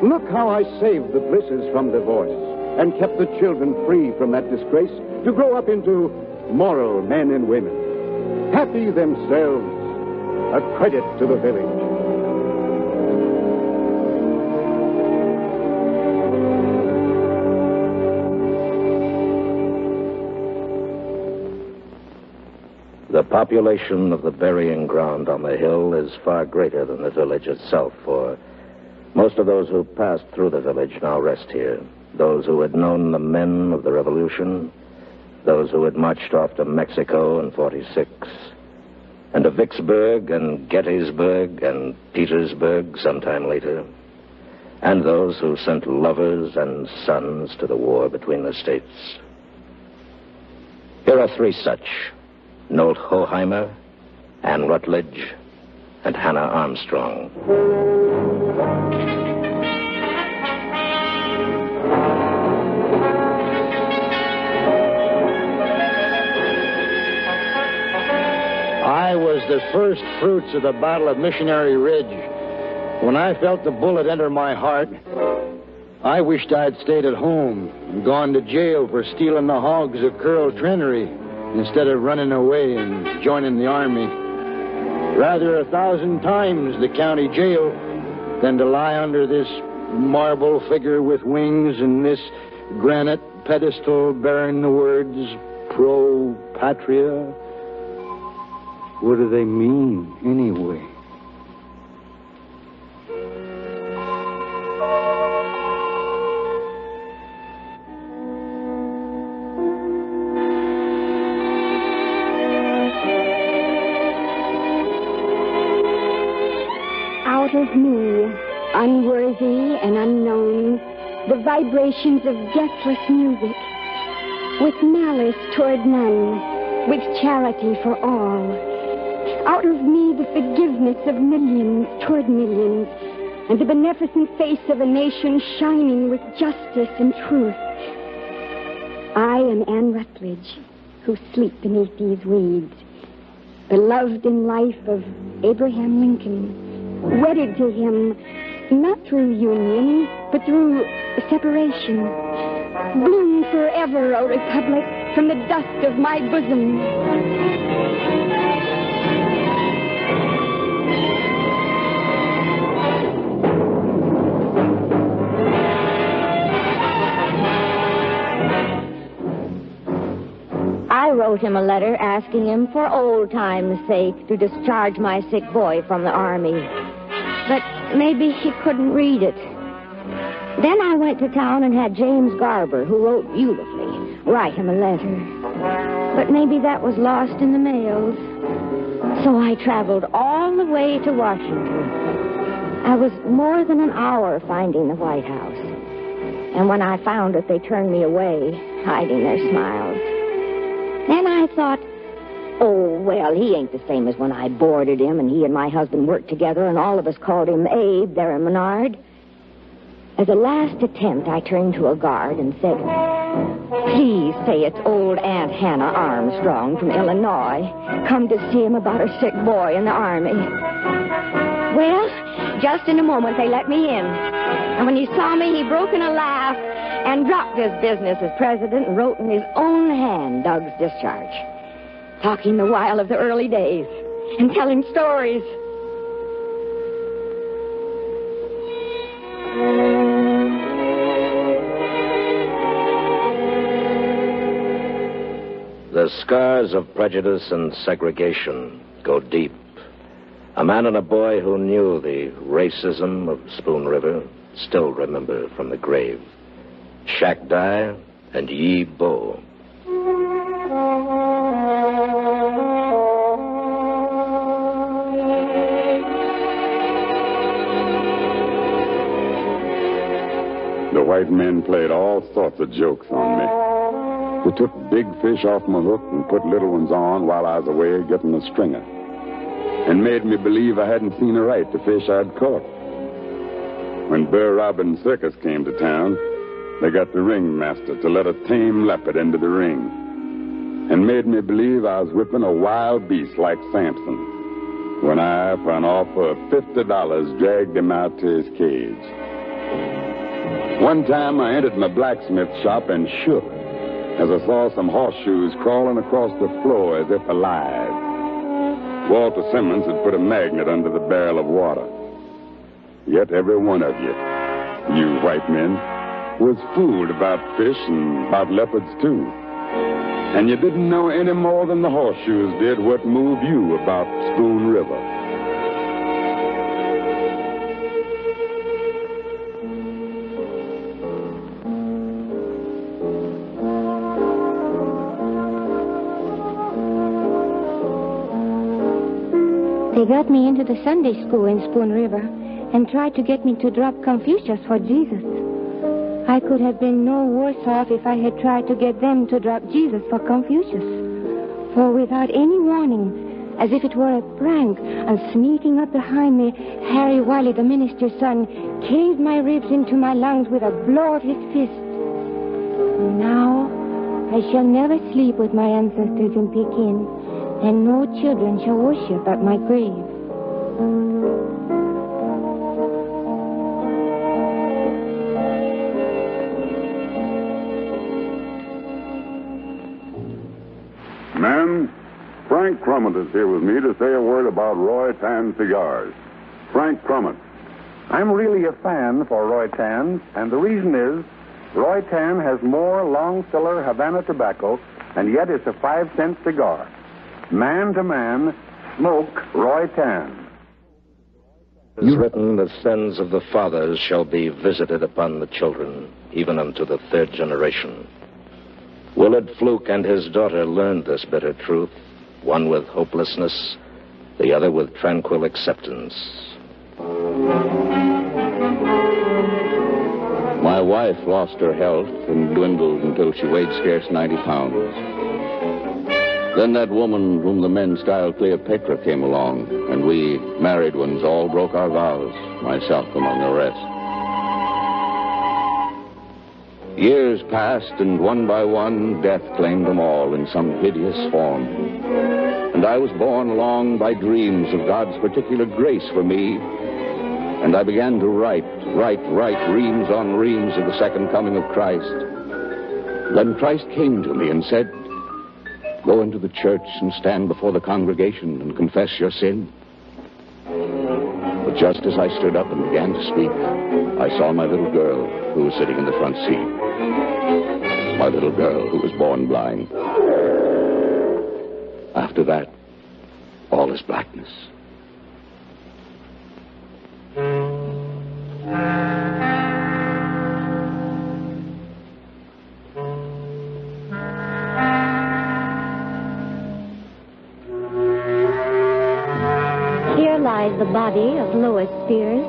[SPEAKER 21] Look how I saved the Blisses from divorce and kept the children free from that disgrace to grow up into moral men and women, happy themselves, a credit to the village.
[SPEAKER 20] The population of the burying ground on the hill is far greater than the village itself, for most of those who passed through the village now rest here. Those who had known the men of the Revolution, those who had marched off to Mexico in 46, and to Vicksburg and Gettysburg and Petersburg sometime later, and those who sent lovers and sons to the war between the states. Here are three such: Nolt Hoheimer, Ann Rutledge, and Hannah Armstrong.
[SPEAKER 22] I was the first fruits of the Battle of Missionary Ridge. When I felt the bullet enter my heart, I wished I'd stayed at home and gone to jail for stealing the hogs of Curl Trenery. instead of running away and joining the army. Rather 1,000 times the county jail than to lie under this marble figure with wings and this granite pedestal bearing the words Pro Patria. What do they mean, anyway?
[SPEAKER 1] Out of me, unworthy and unknown, the vibrations of deathless music, with malice toward none, with charity for all. Out of me, the forgiveness of millions toward millions, and the beneficent face of a nation shining with justice and truth. I am Anne Rutledge, who sleep beneath these weeds, beloved in life of Abraham Lincoln, wedded to him, not through union, but through separation. Bloom forever, O Republic, from the dust of my bosom.
[SPEAKER 19] I wrote him a letter asking him for old time's sake to discharge my sick boy from the army. But maybe he couldn't read it. Then I went to town and had James Garber, who wrote beautifully, write him a letter. But maybe that was lost in the mails. So I traveled all the way to Washington. I was more than an hour finding the White House. And when I found it, they turned me away, hiding their smiles. Then I thought, oh, well, he ain't the same as when I boarded him and he and my husband worked together and all of us called him Abe there in Menard. As a last attempt, I turned to a guard and said, please say it's old Aunt Hannah Armstrong from Illinois. Come to see him about a sick boy in the army. Well, just in a moment they let me in. And when he saw me, he broke in a laugh and dropped his business as president and wrote in his own hand Doug's discharge. Talking the while of the early days and telling stories.
[SPEAKER 10] The scars of prejudice and segregation go deep. A man and a boy who knew the racism of Spoon River still remember from the grave. Shack Dye and Yi Bo.
[SPEAKER 18] The white men played all sorts of jokes on me. They took big fish off my hook and put little ones on while I was away getting a stringer, and made me believe I hadn't seen a right to fish I'd caught. When Burr Robin Circus came to town, they got the ringmaster to let a tame leopard into the ring, and made me believe I was whipping a wild beast like Samson, when I, for an offer of $50, dragged him out to his cage. One time I entered my blacksmith shop and shook as I saw some horseshoes crawling across the floor as if alive. Walter Simmons had put a magnet under the barrel of water. Yet every one of you white men, was fooled about fish and about leopards, too. And you didn't know any more than the horseshoes did what moved you about Spoon River.
[SPEAKER 1] They got me into the Sunday school in Spoon River and tried to get me to drop Confucius for Jesus. I could have been no worse off if I had tried to get them to drop Jesus for Confucius. For without any warning, as if it were a prank, and sneaking up behind me, Harry Wiley, the minister's son, caved my ribs into my lungs with a blow of his fist. Now, I shall never sleep with my ancestors in Pekin, and no children shall worship at my grave.
[SPEAKER 18] Men, Frank Crummett is here with me to say a word about Roy Tan cigars. Frank Crummett.
[SPEAKER 21] I'm really a fan for Roy Tan, and the reason is Roy Tan has more long-filler Havana tobacco, and yet it's a 5-cent cigar. Man to man, smoke Roy Tan.
[SPEAKER 10] It is written, the sins of the fathers shall be visited upon the children, even unto the third generation. Willard Fluke and his daughter learned this bitter truth, one with hopelessness, the other with tranquil acceptance.
[SPEAKER 13] My wife lost her health and dwindled until she weighed scarce 90 pounds. Then that woman whom the men styled Cleopatra came along, and we married ones all broke our vows, myself among the rest. Years passed, and one by one, death claimed them all in some hideous form. And I was borne along by dreams of God's particular grace for me, and I began to write reams on reams of the second coming of Christ. Then Christ came to me and said, "Go into the church and stand before the congregation and confess your sin." But just as I stood up and began to speak, I saw my little girl who was sitting in the front seat. My little girl who was born blind. After that, all is blackness.
[SPEAKER 1] Here lies the body of Lois Spears,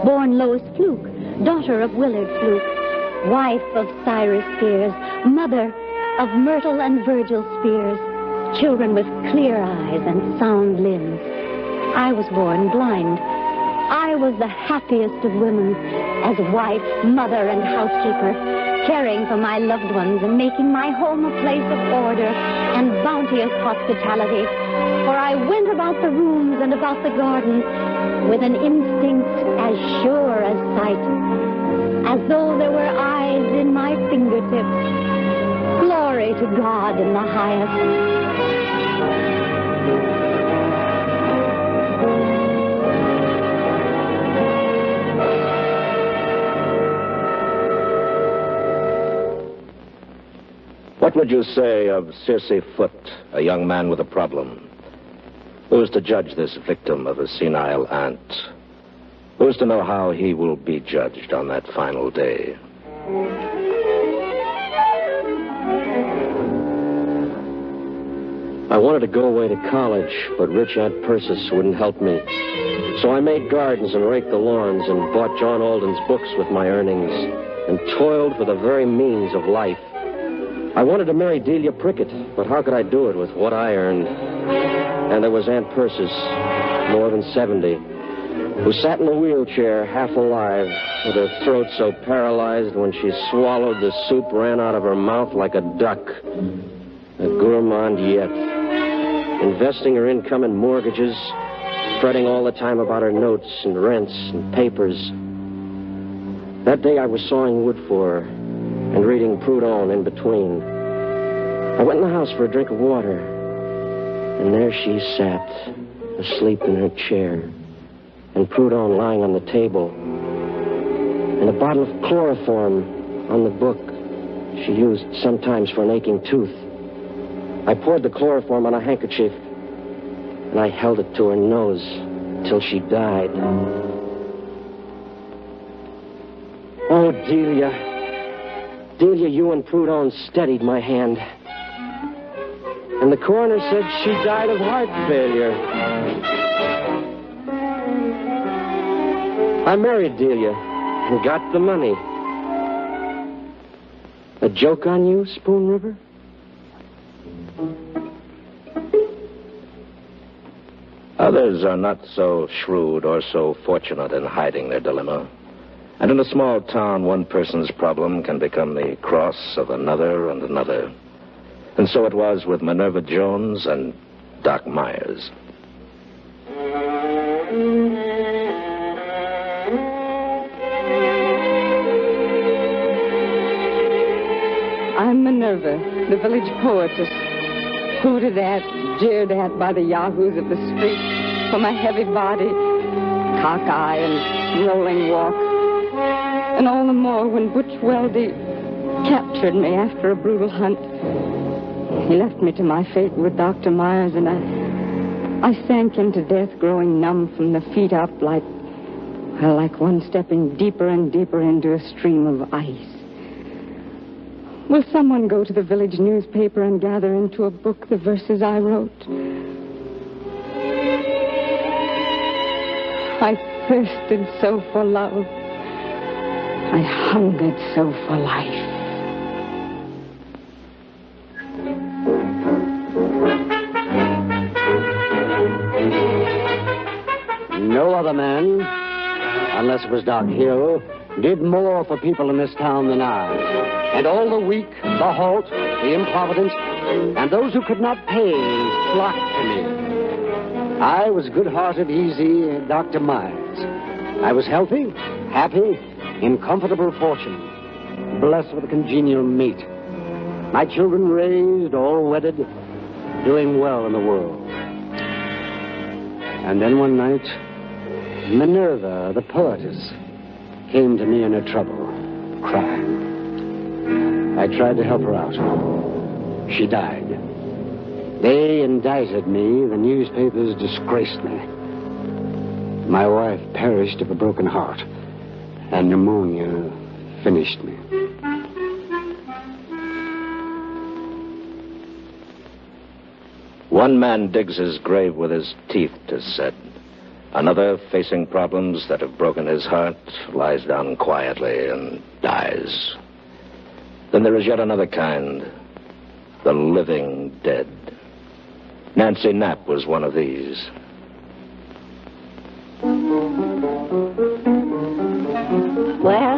[SPEAKER 1] born Lois Fluke, daughter of Willard Fluke, wife of Cyrus Spears, mother of Myrtle and Virgil Spears, children with clear eyes and sound limbs. I was born blind. I was the happiest of women, as wife, mother, and housekeeper, caring for my loved ones and making my home a place of order and bounteous hospitality. For I went about the rooms and about the garden with an instinct as sure as sight, as though there were eyes in my fingertips. Glory to God in the highest.
[SPEAKER 10] What would you say of Circe Foote, a young man with a problem? Who is to judge this victim of a senile aunt? Who is to know how he will be judged on that final day?
[SPEAKER 14] I wanted to go away to college, but rich Aunt Persis wouldn't help me. So I made gardens and raked the lawns and bought John Alden's books with my earnings and toiled for the very means of life. I wanted to marry Delia Prickett, but how could I do it with what I earned? And there was Aunt Persis, more than 70, who sat in a wheelchair, half alive, with her throat so paralyzed when she swallowed the soup ran out of her mouth like a duck. A gourmand yet. Investing her income in mortgages, fretting all the time about her notes and rents and papers. That day I was sawing wood for her and reading Proudhon in between. I went in the house for a drink of water, and there she sat, asleep in her chair, and Proudhon lying on the table, and a bottle of chloroform on the book she used sometimes for an aching tooth. I poured the chloroform on a handkerchief, and I held it to her nose till she died. Oh, Delia. Delia, you and Proudhon steadied my hand. And the coroner said she died of heart failure. I married Delia and got the money. A joke on you, Spoon River?
[SPEAKER 10] Others are not so shrewd or so fortunate in hiding their dilemma. And in a small town, one person's problem can become the cross of another and another. And so it was with Minerva Jones and Doc Myers.
[SPEAKER 19] I'm Minerva, the village poetess. hooted at, jeered at by the yahoos of the street for my heavy body, cockeye, and rolling walk. And all the more when Butch Weldy captured me after a brutal hunt. He left me to my fate with Dr. Myers, and I sank into death, growing numb from the feet up like one stepping deeper and deeper into a stream of ice. Will someone go to the village newspaper and gather into a book the verses I wrote? I thirsted so for love. I hungered so for life.
[SPEAKER 22] No other man, unless it was Doc Hill, did more for people in this town than I. And all the weak, the halt, the improvident, and those who could not pay flocked to me. I was good-hearted, easy Dr. Myers. I was healthy, happy, in comfortable fortune, blessed with a congenial mate. My children raised, all wedded, doing well in the world. And then one night, Minerva, the poetess, came to me in her trouble, crying. I tried to help her out. She died. They indicted me. The newspapers disgraced me. My wife perished of a broken heart, and pneumonia finished me.
[SPEAKER 10] One man digs his grave with his teeth, 'tis said. Another, facing problems that have broken his heart, lies down quietly and dies. Then there is yet another kind, the living dead. Nancy Knapp was one of these.
[SPEAKER 15] Well,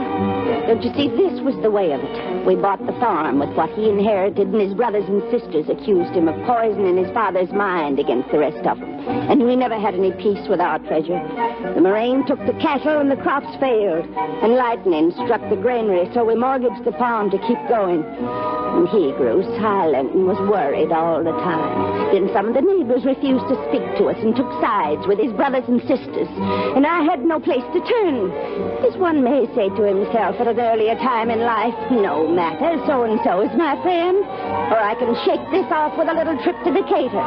[SPEAKER 15] don't you see, this was the way of it. We bought the farm with what he inherited, and his brothers and sisters accused him of poisoning his father's mind against the rest of them. And we never had any peace with our treasure. The moraine took the cattle and the crops failed, and lightning struck the granary, so we mortgaged the farm to keep going. And he grew silent and was worried all the time. Then some of the neighbors refused to speak to us and took sides with his brothers and sisters, and I had no place to turn. As one may say to himself at an earlier time in life, no matter, so-and-so is my friend, or I can shake this off with a little trip to Decatur.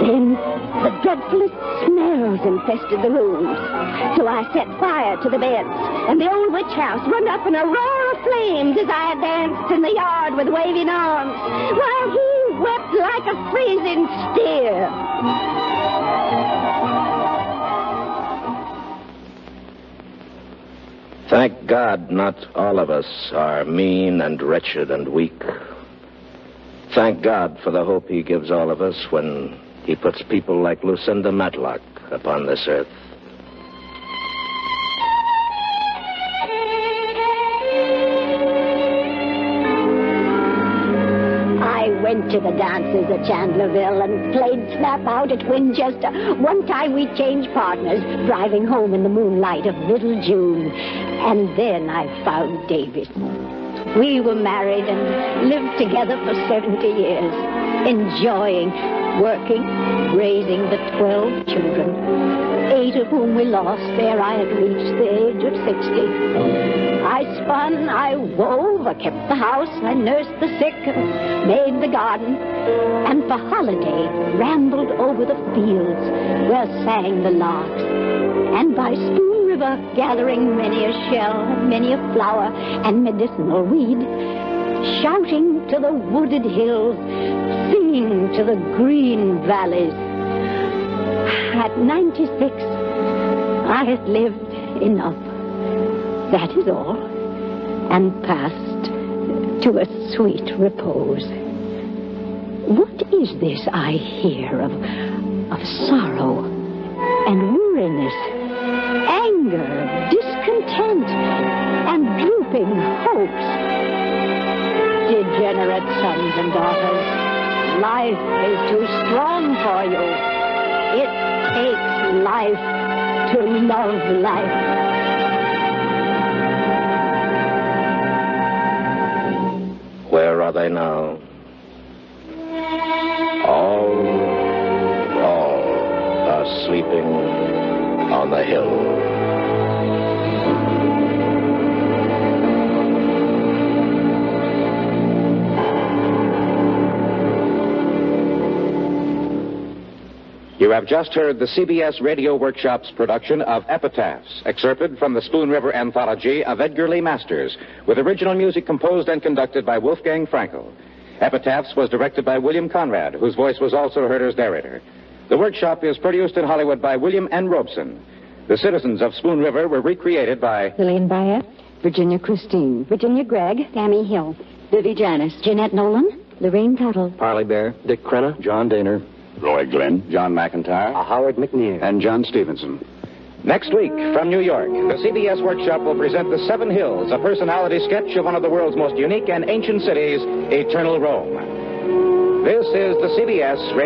[SPEAKER 15] Then the dreadfulest smells infested the rooms, so I set fire to the beds, and the old witch house went up in a roar of flames as I danced in the yard with waving arms, while he wept like a freezing steer.
[SPEAKER 10] Thank God not all of us are mean and wretched and weak. Thank God for the hope he gives all of us when he puts people like Lucinda Matlock upon this earth.
[SPEAKER 15] I went to the dances at Chandlerville and played snap out at Winchester. One time we changed partners, driving home in the moonlight of middle June. And then I found David. We were married and lived together for 70 years, enjoying, working, raising the 12 children, 8 of whom we lost ere I had reached the age of 60. I spun, I wove, I kept the house, I nursed the sick, and made the garden, and for holiday rambled over the fields where sang the larks, and by Spoon River gathering many a shell, many a flower, and medicinal weed, shouting to the wooded hills, singing to the green valleys. At 96, I had lived enough. That is all, and passed to a sweet repose. What is this I hear of sorrow and weariness, anger, discontent, and drooping hopes? Degenerate sons and daughters, life is too strong for you. It takes life to love life.
[SPEAKER 10] Where are they now? All are sleeping on the hill.
[SPEAKER 20] You have just heard the CBS Radio Workshop's production of Epitaphs, excerpted from the Spoon River Anthology of Edgar Lee Masters, with original music composed and conducted by Wolfgang Frankel. Epitaphs was directed by William Conrad, whose voice was also heard as narrator. The workshop is produced in Hollywood by William N. Robeson. The citizens of Spoon River were recreated by
[SPEAKER 15] Lillian Bayet, Virginia Christine, Virginia Gregg, Sammy Hill, Vivi Janis, Jeanette Nolan, Lorraine Tuttle,
[SPEAKER 14] Parley Bear, Dick Crenna,
[SPEAKER 21] John Daner,
[SPEAKER 18] Roy Glenn,
[SPEAKER 21] John McIntyre,
[SPEAKER 14] Howard McNear,
[SPEAKER 21] and John Stevenson.
[SPEAKER 20] Next week, from New York, the CBS Workshop will present The Seven Hills, a personality sketch of one of the world's most unique and ancient cities, Eternal Rome. This is the CBS Radio